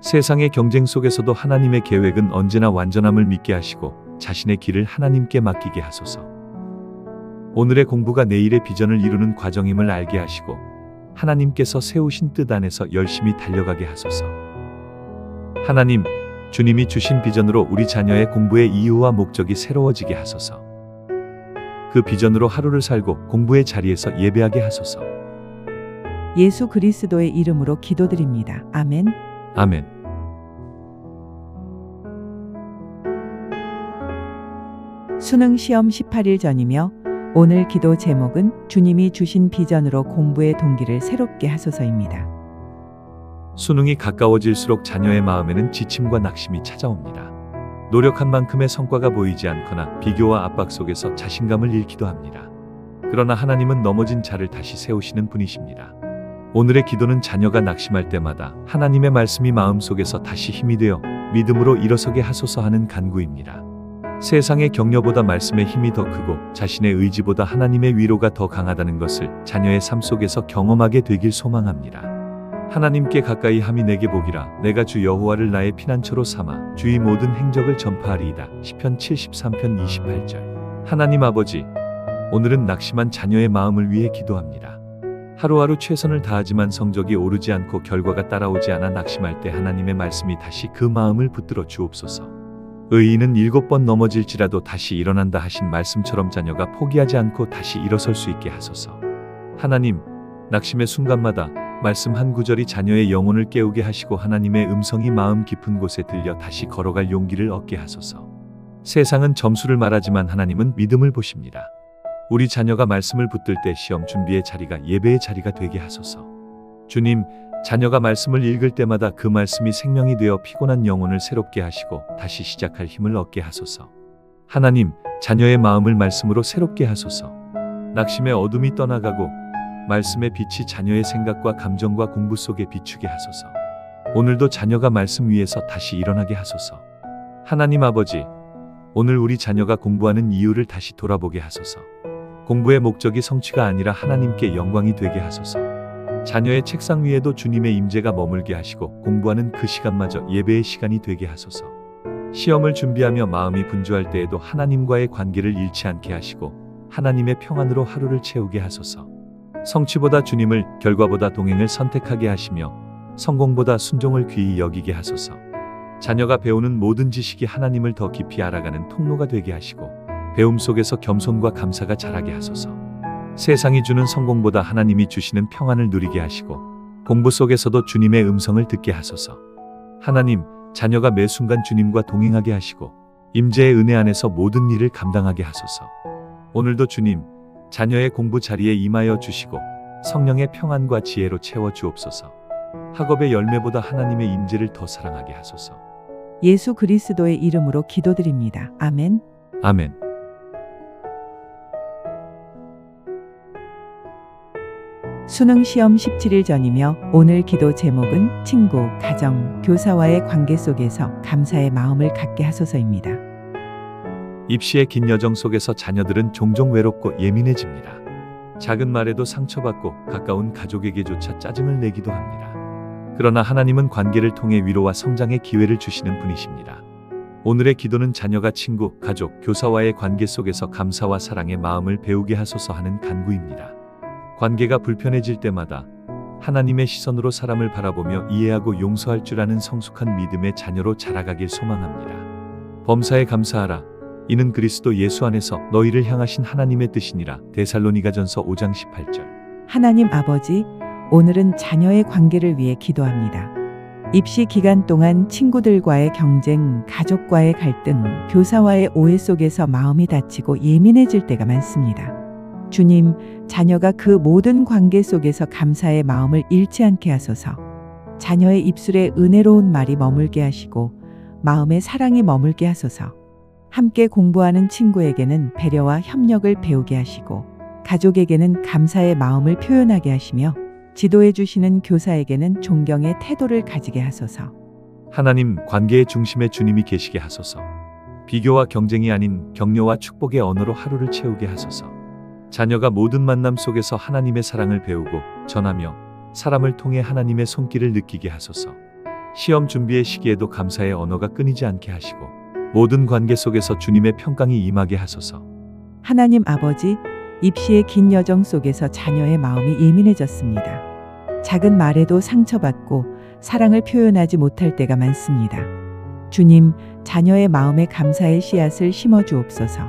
세상의 경쟁 속에서도 하나님의 계획은 언제나 완전함을 믿게 하시고 자신의 길을 하나님께 맡기게 하소서. 오늘의 공부가 내일의 비전을 이루는 과정임을 알게 하시고 하나님께서 세우신 뜻 안에서 열심히 달려가게 하소서. 하나님, 주님이 주신 비전으로 우리 자녀의 공부의 이유와 목적이 새로워지게 하소서. 그 비전으로 하루를 살고 공부의 자리에서 예배하게 하소서. 예수 그리스도의 이름으로 기도드립니다. 아멘. 아멘. 수능 시험 18일 전이며 오늘 기도 제목은 주님이 주신 비전으로 공부의 동기를 새롭게 하소서입니다. 수능이 가까워질수록 자녀의 마음에는 지침과 낙심이 찾아옵니다. 노력한 만큼의 성과가 보이지 않거나 비교와 압박 속에서 자신감을 잃기도 합니다. 그러나 하나님은 넘어진 자를 다시 세우시는 분이십니다. 오늘의 기도는 자녀가 낙심할 때마다 하나님의 말씀이 마음속에서 다시 힘이 되어 믿음으로 일어서게 하소서 하는 간구입니다. 세상의 격려보다 말씀의 힘이 더 크고 자신의 의지보다 하나님의 위로가 더 강하다는 것을 자녀의 삶 속에서 경험하게 되길 소망합니다. 하나님께 가까이 함이 내게 복이라. 내가 주 여호와를 나의 피난처로 삼아 주의 모든 행적을 전파하리이다. 시편 73편 28절. 하나님 아버지, 오늘은 낙심한 자녀의 마음을 위해 기도합니다. 하루하루 최선을 다하지만 성적이 오르지 않고 결과가 따라오지 않아 낙심할 때 하나님의 말씀이 다시 그 마음을 붙들어 주옵소서. 의인은 7번 넘어질지라도 다시 일어난다 하신 말씀처럼 자녀가 포기하지 않고 다시 일어설 수 있게 하소서. 하나님, 낙심의 순간마다 말씀 한 구절이 자녀의 영혼을 깨우게 하시고 하나님의 음성이 마음 깊은 곳에 들려 다시 걸어갈 용기를 얻게 하소서. 세상은 점수를 말하지만 하나님은 믿음을 보십니다. 우리 자녀가 말씀을 붙들 때 시험 준비의 자리가 예배의 자리가 되게 하소서. 주님, 자녀가 말씀을 읽을 때마다 그 말씀이 생명이 되어 피곤한 영혼을 새롭게 하시고 다시 시작할 힘을 얻게 하소서. 하나님, 자녀의 마음을 말씀으로 새롭게 하소서. 낙심의 어둠이 떠나가고 말씀의 빛이 자녀의 생각과 감정과 공부 속에 비추게 하소서. 오늘도 자녀가 말씀 위에서 다시 일어나게 하소서. 하나님 아버지, 오늘 우리 자녀가 공부하는 이유를 다시 돌아보게 하소서. 공부의 목적이 성취가 아니라 하나님께 영광이 되게 하소서. 자녀의 책상 위에도 주님의 임재가 머물게 하시고 공부하는 그 시간마저 예배의 시간이 되게 하소서. 시험을 준비하며 마음이 분주할 때에도 하나님과의 관계를 잃지 않게 하시고 하나님의 평안으로 하루를 채우게 하소서. 성취보다 주님을, 결과보다 동행을 선택하게 하시며 성공보다 순종을 귀히 여기게 하소서. 자녀가 배우는 모든 지식이 하나님을 더 깊이 알아가는 통로가 되게 하시고 배움 속에서 겸손과 감사가 자라게 하소서. 세상이 주는 성공보다 하나님이 주시는 평안을 누리게 하시고 공부 속에서도 주님의 음성을 듣게 하소서. 하나님, 자녀가 매 순간 주님과 동행하게 하시고 임재의 은혜 안에서 모든 일을 감당하게 하소서. 오늘도 주님, 자녀의 공부 자리에 임하여 주시고 성령의 평안과 지혜로 채워 주옵소서. 학업의 열매보다 하나님의 임재를 더 사랑하게 하소서. 예수 그리스도의 이름으로 기도드립니다. 아멘. 아멘. 수능 시험 17일 전이며 오늘 기도 제목은 친구, 가정, 교사와의 관계 속에서 감사의 마음을 갖게 하소서입니다. 입시의 긴 여정 속에서 자녀들은 종종 외롭고 예민해집니다. 작은 말에도 상처받고 가까운 가족에게조차 짜증을 내기도 합니다. 그러나 하나님은 관계를 통해 위로와 성장의 기회를 주시는 분이십니다. 오늘의 기도는 자녀가 친구, 가족, 교사와의 관계 속에서 감사와 사랑의 마음을 배우게 하소서 하는 간구입니다. 관계가 불편해질 때마다 하나님의 시선으로 사람을 바라보며 이해하고 용서할 줄 아는 성숙한 믿음의 자녀로 자라가길 소망합니다. 범사에 감사하라. 이는 그리스도 예수 안에서 너희를 향하신 하나님의 뜻이니라. 데살로니가전서 5장 18절. 하나님 아버지, 오늘은 자녀의 관계를 위해 기도합니다. 입시 기간 동안 친구들과의 경쟁, 가족과의 갈등, 교사와의 오해 속에서 마음이 다치고 예민해질 때가 많습니다. 주님, 자녀가 그 모든 관계 속에서 감사의 마음을 잃지 않게 하소서. 자녀의 입술에 은혜로운 말이 머물게 하시고 마음에 사랑이 머물게 하소서. 함께 공부하는 친구에게는 배려와 협력을 배우게 하시고 가족에게는 감사의 마음을 표현하게 하시며 지도해 주시는 교사에게는 존경의 태도를 가지게 하소서. 하나님, 관계의 중심에 주님이 계시게 하소서. 비교와 경쟁이 아닌 격려와 축복의 언어로 하루를 채우게 하소서. 자녀가 모든 만남 속에서 하나님의 사랑을 배우고 전하며 사람을 통해 하나님의 손길을 느끼게 하소서. 시험 준비의 시기에도 감사의 언어가 끊이지 않게 하시고 모든 관계 속에서 주님의 평강이 임하게 하소서. 하나님 아버지, 입시의 긴 여정 속에서 자녀의 마음이 예민해졌습니다. 작은 말에도 상처받고 사랑을 표현하지 못할 때가 많습니다. 주님, 자녀의 마음에 감사의 씨앗을 심어 주옵소서.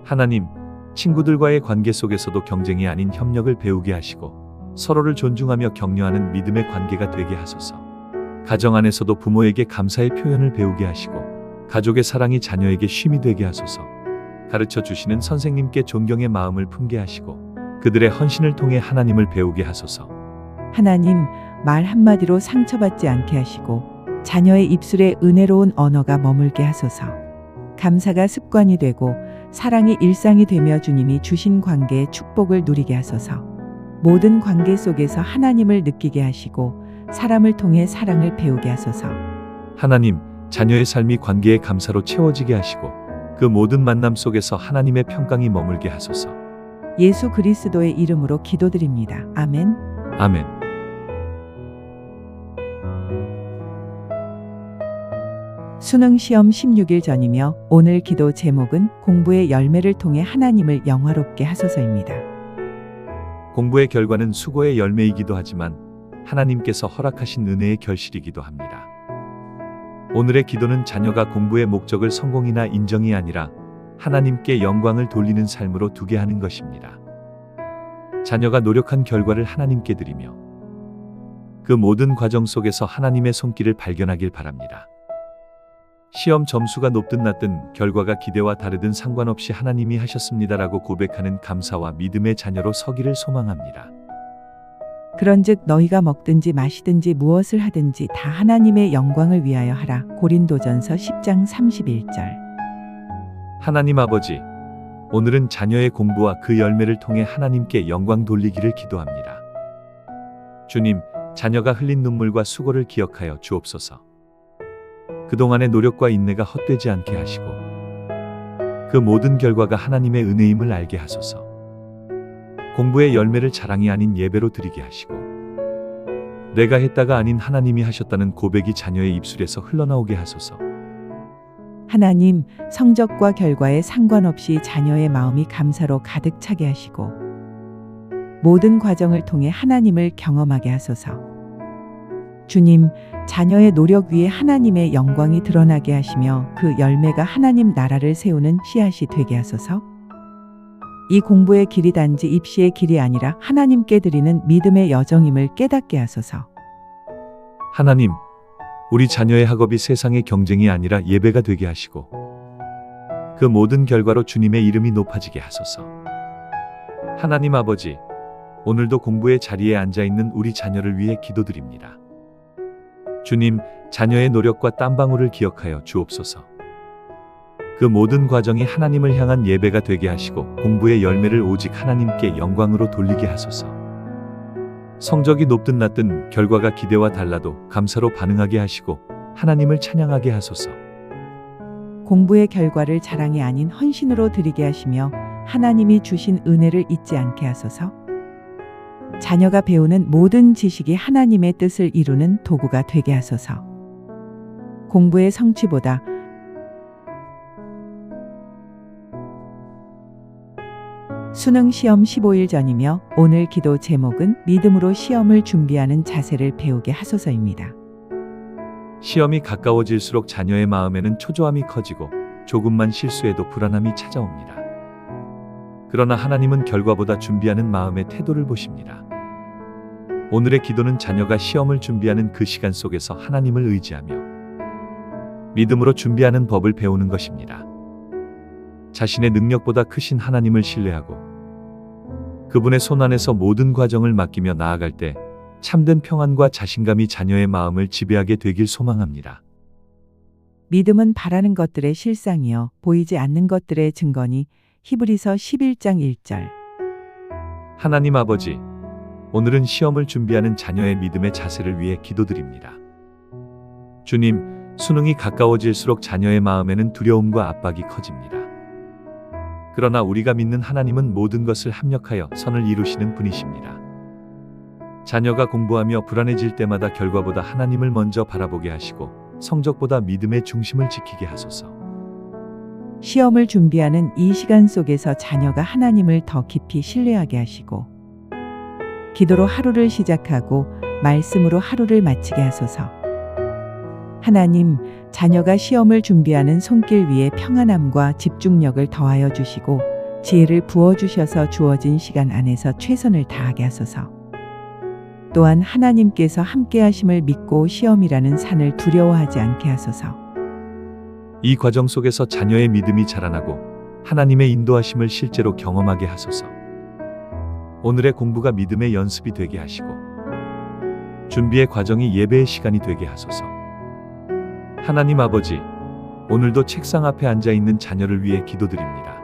하나님, 친구들과의 관계 속에서도 경쟁이 아닌 협력을 배우게 하시고 서로를 존중하며 격려하는 믿음의 관계가 되게 하소서. 가정 안에서도 부모에게 감사의 표현을 배우게 하시고 가족의 사랑이 자녀에게 쉼이 되게 하소서. 가르쳐 주시는 선생님께 존경의 마음을 품게 하시고 그들의 헌신을 통해 하나님을 배우게 하소서. 하나님, 말 한마디로 상처받지 않게 하시고 자녀의 입술에 은혜로운 언어가 머물게 하소서. 감사가 습관이 되고 사랑이 일상이 되며 주님이 주신 관계의 축복을 누리게 하소서. 모든 관계 속에서 하나님을 느끼게 하시고 사람을 통해 사랑을 배우게 하소서. 하나님, 자녀의 삶이 관계의 감사로 채워지게 하시고 그 모든 만남 속에서 하나님의 평강이 머물게 하소서. 예수 그리스도의 이름으로 기도드립니다. 아멘. 아멘. 수능 시험 16일 전이며 오늘 기도 제목은 공부의 열매를 통해 하나님을 영화롭게 하소서입니다. 공부의 결과는 수고의 열매이기도 하지만 하나님께서 허락하신 은혜의 결실이기도 합니다. 오늘의 기도는 자녀가 공부의 목적을 성공이나 인정이 아니라 하나님께 영광을 돌리는 삶으로 두게 하는 것입니다. 자녀가 노력한 결과를 하나님께 드리며 그 모든 과정 속에서 하나님의 손길을 발견하길 바랍니다. 시험 점수가 높든 낮든 결과가 기대와 다르든 상관없이 하나님이 하셨습니다라고 고백하는 감사와 믿음의 자녀로 서기를 소망합니다. 그런즉 너희가 먹든지 마시든지 무엇을 하든지 다 하나님의 영광을 위하여 하라. 고린도전서 10장 31절. 하나님 아버지, 오늘은 자녀의 공부와 그 열매를 통해 하나님께 영광 돌리기를 기도합니다. 주님, 자녀가 흘린 눈물과 수고를 기억하여 주옵소서. 그동안의 노력과 인내가 헛되지 않게 하시고 그 모든 결과가 하나님의 은혜임을 알게 하소서. 공부의 열매를 자랑이 아닌 예배로 드리게 하시고 내가 했다가 아닌 하나님이 하셨다는 고백이 자녀의 입술에서 흘러나오게 하소서. 하나님, 성적과 결과에 상관없이 자녀의 마음이 감사로 가득 차게 하시고 모든 과정을 통해 하나님을 경험하게 하소서. 주님, 자녀의 노력 위에 하나님의 영광이 드러나게 하시며 그 열매가 하나님 나라를 세우는 씨앗이 되게 하소서. 이 공부의 길이 단지 입시의 길이 아니라 하나님께 드리는 믿음의 여정임을 깨닫게 하소서. 하나님, 우리 자녀의 학업이 세상의 경쟁이 아니라 예배가 되게 하시고 그 모든 결과로 주님의 이름이 높아지게 하소서. 하나님 아버지, 오늘도 공부의 자리에 앉아있는 우리 자녀를 위해 기도드립니다. 주님, 자녀의 노력과 땀방울을 기억하여 주옵소서. 그 모든 과정이 하나님을 향한 예배가 되게 하시고 공부의 열매를 오직 하나님께 영광으로 돌리게 하소서. 성적이 높든 낮든 결과가 기대와 달라도 감사로 반응하게 하시고 하나님을 찬양하게 하소서. 공부의 결과를 자랑이 아닌 헌신으로 드리게 하시며 하나님이 주신 은혜를 잊지 않게 하소서. 자녀가 배우는 모든 지식이 하나님의 뜻을 이루는 도구가 되게 하소서. 공부의 성취보다 수능 시험 15일 전이며 오늘 기도 제목은 믿음으로 시험을 준비하는 자세를 배우게 하소서입니다. 시험이 가까워질수록 자녀의 마음에는 초조함이 커지고 조금만 실수해도 불안함이 찾아옵니다. 그러나 하나님은 결과보다 준비하는 마음의 태도를 보십니다. 오늘의 기도는 자녀가 시험을 준비하는 그 시간 속에서 하나님을 의지하며 믿음으로 준비하는 법을 배우는 것입니다. 자신의 능력보다 크신 하나님을 신뢰하고 그분의 손 안에서 모든 과정을 맡기며 나아갈 때 참된 평안과 자신감이 자녀의 마음을 지배하게 되길 소망합니다. 믿음은 바라는 것들의 실상이요 보이지 않는 것들의 증거니. 히브리서 11장 1절. 하나님 아버지, 오늘은 시험을 준비하는 자녀의 믿음의 자세를 위해 기도드립니다. 주님, 수능이 가까워질수록 자녀의 마음에는 두려움과 압박이 커집니다. 그러나 우리가 믿는 하나님은 모든 것을 합력하여 선을 이루시는 분이십니다. 자녀가 공부하며 불안해질 때마다 결과보다 하나님을 먼저 바라보게 하시고 성적보다 믿음의 중심을 지키게 하소서. 시험을 준비하는 이 시간 속에서 자녀가 하나님을 더 깊이 신뢰하게 하시고 기도로 하루를 시작하고 말씀으로 하루를 마치게 하소서. 하나님, 자녀가 시험을 준비하는 손길 위에 평안함과 집중력을 더하여 주시고 지혜를 부어주셔서 주어진 시간 안에서 최선을 다하게 하소서. 또한 하나님께서 함께 하심을 믿고 시험이라는 산을 두려워하지 않게 하소서. 이 과정 속에서 자녀의 믿음이 자라나고 하나님의 인도하심을 실제로 경험하게 하소서. 오늘의 공부가 믿음의 연습이 되게 하시고 준비의 과정이 예배의 시간이 되게 하소서. 하나님 아버지, 오늘도 책상 앞에 앉아 있는 자녀를 위해 기도드립니다.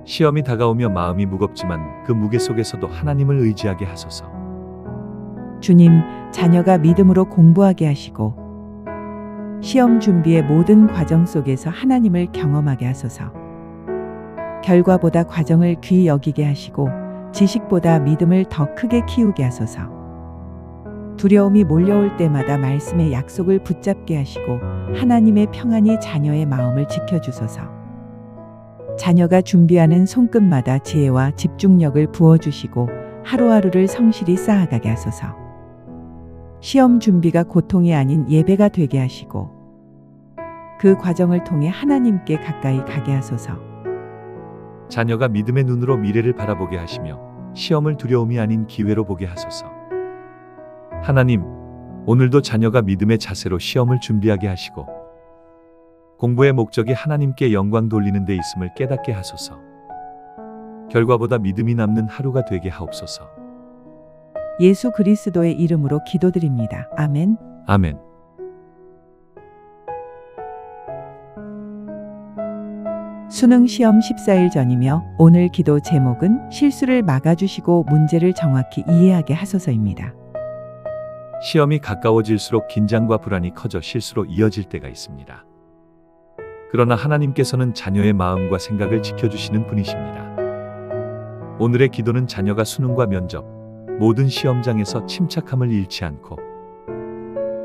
시험이 다가오며 마음이 무겁지만 그 무게 속에서도 하나님을 의지하게 하소서. 주님, 자녀가 믿음으로 공부하게 하시고 시험 준비의 모든 과정 속에서 하나님을 경험하게 하소서. 결과보다 과정을 귀히 여기게 하시고 지식보다 믿음을 더 크게 키우게 하소서. 두려움이 몰려올 때마다 말씀의 약속을 붙잡게 하시고 하나님의 평안이 자녀의 마음을 지켜주소서. 자녀가 준비하는 손끝마다 지혜와 집중력을 부어주시고 하루하루를 성실히 쌓아가게 하소서. 시험 준비가 고통이 아닌 예배가 되게 하시고 그 과정을 통해 하나님께 가까이 가게 하소서. 자녀가 믿음의 눈으로 미래를 바라보게 하시며 시험을 두려움이 아닌 기회로 보게 하소서. 하나님, 오늘도 자녀가 믿음의 자세로 시험을 준비하게 하시고 공부의 목적이 하나님께 영광 돌리는 데 있음을 깨닫게 하소서. 결과보다 믿음이 남는 하루가 되게 하옵소서. 예수 그리스도의 이름으로 기도드립니다. 아멘. 아멘. 수능 시험 14일 전이며 오늘 기도 제목은 실수를 막아주시고 문제를 정확히 이해하게 하소서입니다. 시험이 가까워질수록 긴장과 불안이 커져 실수로 이어질 때가 있습니다. 그러나 하나님께서는 자녀의 마음과 생각을 지켜주시는 분이십니다. 오늘의 기도는 자녀가 수능과 면접, 모든 시험장에서 침착함을 잃지 않고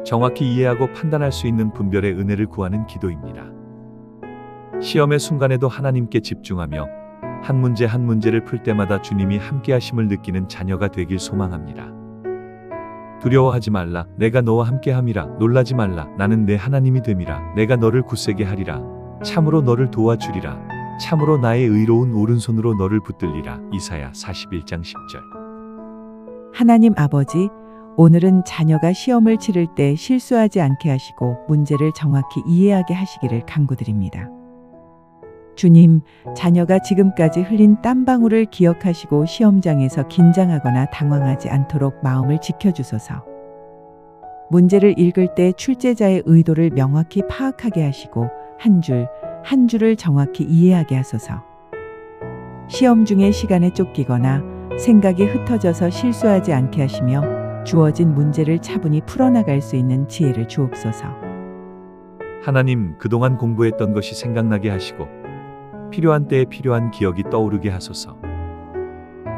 정확히 이해하고 판단할 수 있는 분별의 은혜를 구하는 기도입니다. 시험의 순간에도 하나님께 집중하며 한 문제 한 문제를 풀 때마다 주님이 함께 하심을 느끼는 자녀가 되길 소망합니다. 두려워하지 말라. 내가 너와 함께 함이라. 놀라지 말라. 나는 내 하나님이 됨이라. 내가 너를 굳세게 하리라. 참으로 너를 도와주리라. 참으로 나의 의로운 오른손으로 너를 붙들리라. 이사야 41장 10절. 하나님 아버지, 오늘은 자녀가 시험을 치를 때 실수하지 않게 하시고 문제를 정확히 이해하게 하시기를 간구드립니다. 주님, 자녀가 지금까지 흘린 땀방울을 기억하시고 시험장에서 긴장하거나 당황하지 않도록 마음을 지켜주소서. 문제를 읽을 때 출제자의 의도를 명확히 파악하게 하시고 한 줄 한 줄을 정확히 이해하게 하소서. 시험 중에 시간에 쫓기거나 생각이 흩어져서 실수하지 않게 하시며 주어진 문제를 차분히 풀어나갈 수 있는 지혜를 주옵소서. 하나님, 그동안 공부했던 것이 생각나게 하시고 필요한 때에 필요한 기억이 떠오르게 하소서.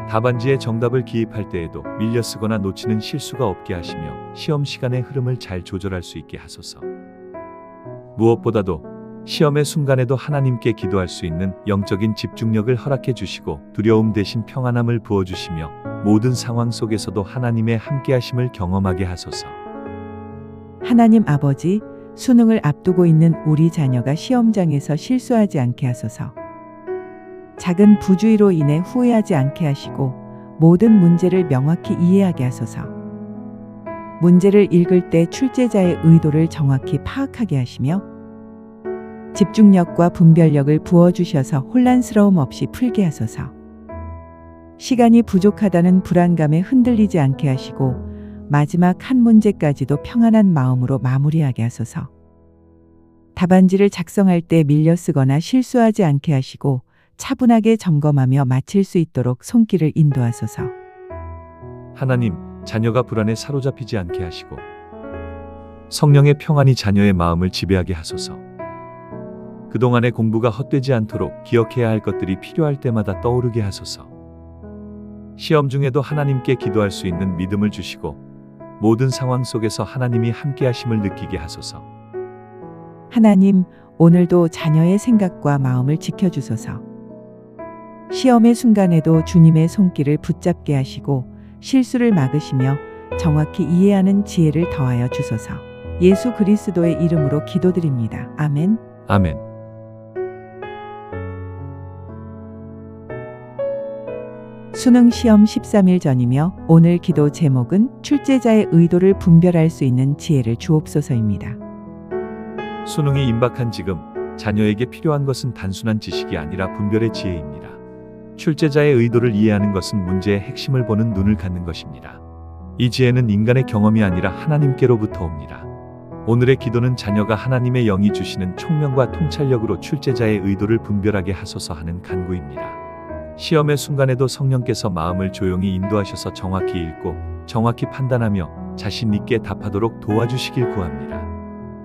답안지에 정답을 기입할 때에도 밀려 쓰거나 놓치는 실수가 없게 하시며 시험 시간의 흐름을 잘 조절할 수 있게 하소서. 무엇보다도 시험의 순간에도 하나님께 기도할 수 있는 영적인 집중력을 허락해 주시고 두려움 대신 평안함을 부어주시며 모든 상황 속에서도 하나님의 함께하심을 경험하게 하소서. 하나님 아버지, 수능을 앞두고 있는 우리 자녀가 시험장에서 실수하지 않게 하소서. 작은 부주의로 인해 후회하지 않게 하시고 모든 문제를 명확히 이해하게 하소서. 문제를 읽을 때 출제자의 의도를 정확히 파악하게 하시며 집중력과 분별력을 부어주셔서 혼란스러움 없이 풀게 하소서. 시간이 부족하다는 불안감에 흔들리지 않게 하시고 마지막 한 문제까지도 평안한 마음으로 마무리하게 하소서. 답안지를 작성할 때 밀려 쓰거나 실수하지 않게 하시고 차분하게 점검하며 마칠 수 있도록 손길을 인도하소서. 하나님, 자녀가 불안에 사로잡히지 않게 하시고 성령의 평안이 자녀의 마음을 지배하게 하소서. 그동안의 공부가 헛되지 않도록 기억해야 할 것들이 필요할 때마다 떠오르게 하소서. 시험 중에도 하나님께 기도할 수 있는 믿음을 주시고 모든 상황 속에서 하나님이 함께 하심을 느끼게 하소서. 하나님, 오늘도 자녀의 생각과 마음을 지켜주소서. 시험의 순간에도 주님의 손길을 붙잡게 하시고 실수를 막으시며 정확히 이해하는 지혜를 더하여 주소서. 예수 그리스도의 이름으로 기도드립니다. 아멘. 아멘. 수능 시험 13일 전이며 오늘 기도 제목은 출제자의 의도를 분별할 수 있는 지혜를 주옵소서입니다. 수능이 임박한 지금 자녀에게 필요한 것은 단순한 지식이 아니라 분별의 지혜입니다. 출제자의 의도를 이해하는 것은 문제의 핵심을 보는 눈을 갖는 것입니다. 이 지혜는 인간의 경험이 아니라 하나님께로부터 옵니다. 오늘의 기도는 자녀가 하나님의 영이 주시는 총명과 통찰력으로 출제자의 의도를 분별하게 하소서 하는 간구입니다. 시험의 순간에도 성령께서 마음을 조용히 인도하셔서 정확히 읽고 정확히 판단하며 자신 있게 답하도록 도와주시길 구합니다.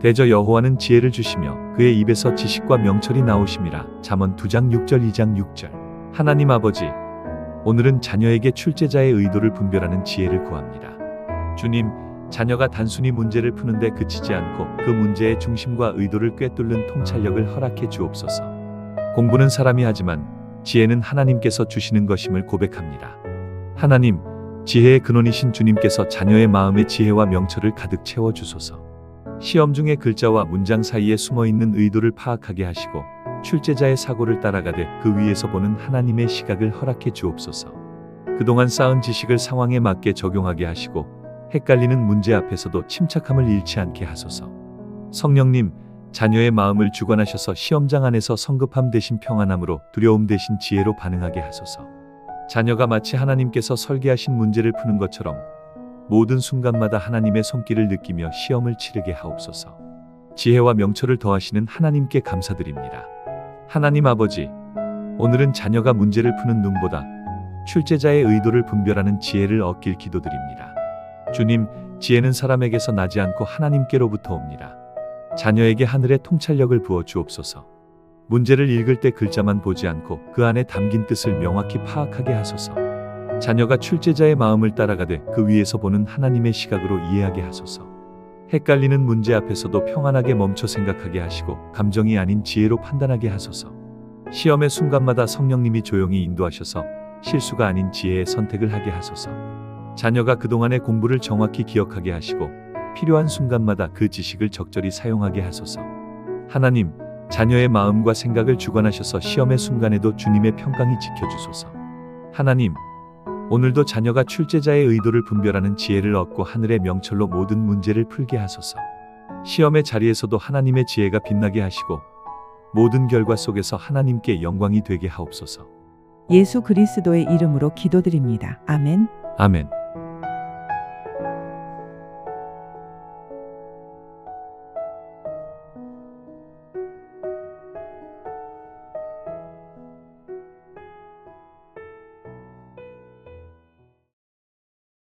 대저 여호와는 지혜를 주시며 그의 입에서 지식과 명철이 나오심이라. 잠언 2장 6절 2장 6절. 하나님 아버지, 오늘은 자녀에게 출제자의 의도를 분별하는 지혜를 구합니다. 주님, 자녀가 단순히 문제를 푸는데 그치지 않고 그 문제의 중심과 의도를 꿰뚫는 통찰력을 허락해 주옵소서. 공부는 사람이 하지만 지혜는 하나님께서 주시는 것임을 고백합니다. 하나님, 지혜의 근원이신 주님께서 자녀의 마음에 지혜와 명철을 가득 채워 주소서. 시험 중에 글자와 문장 사이에 숨어있는 의도를 파악하게 하시고 출제자의 사고를 따라가되 그 위에서 보는 하나님의 시각을 허락해 주옵소서. 그동안 쌓은 지식을 상황에 맞게 적용하게 하시고 헷갈리는 문제 앞에서도 침착함을 잃지 않게 하소서. 성령님, 자녀의 마음을 주관하셔서 시험장 안에서 성급함 대신 평안함으로 두려움 대신 지혜로 반응하게 하소서. 자녀가 마치 하나님께서 설계하신 문제를 푸는 것처럼 모든 순간마다 하나님의 손길을 느끼며 시험을 치르게 하옵소서. 지혜와 명철을 더하시는 하나님께 감사드립니다. 하나님 아버지, 오늘은 자녀가 문제를 푸는 눈보다 출제자의 의도를 분별하는 지혜를 얻길 기도드립니다. 주님, 지혜는 사람에게서 나지 않고 하나님께로부터 옵니다. 자녀에게 하늘의 통찰력을 부어 주옵소서. 문제를 읽을 때 글자만 보지 않고 그 안에 담긴 뜻을 명확히 파악하게 하소서. 자녀가 출제자의 마음을 따라가되 그 위에서 보는 하나님의 시각으로 이해하게 하소서. 헷갈리는 문제 앞에서도 평안하게 멈춰 생각하게 하시고 감정이 아닌 지혜로 판단하게 하소서. 시험의 순간마다 성령님이 조용히 인도하셔서 실수가 아닌 지혜의 선택을 하게 하소서. 자녀가 그동안의 공부를 정확히 기억하게 하시고 필요한 순간마다 그 지식을 적절히 사용하게 하소서. 하나님, 자녀의 마음과 생각을 주관하셔서 시험의 순간에도 주님의 평강이 지켜주소서. 하나님, 오늘도 자녀가 출제자의 의도를 분별하는 지혜를 얻고 하늘의 명철로 모든 문제를 풀게 하소서. 시험의 자리에서도 하나님의 지혜가 빛나게 하시고 모든 결과 속에서 하나님께 영광이 되게 하옵소서. 예수 그리스도의 이름으로 기도드립니다. 아멘. 아멘.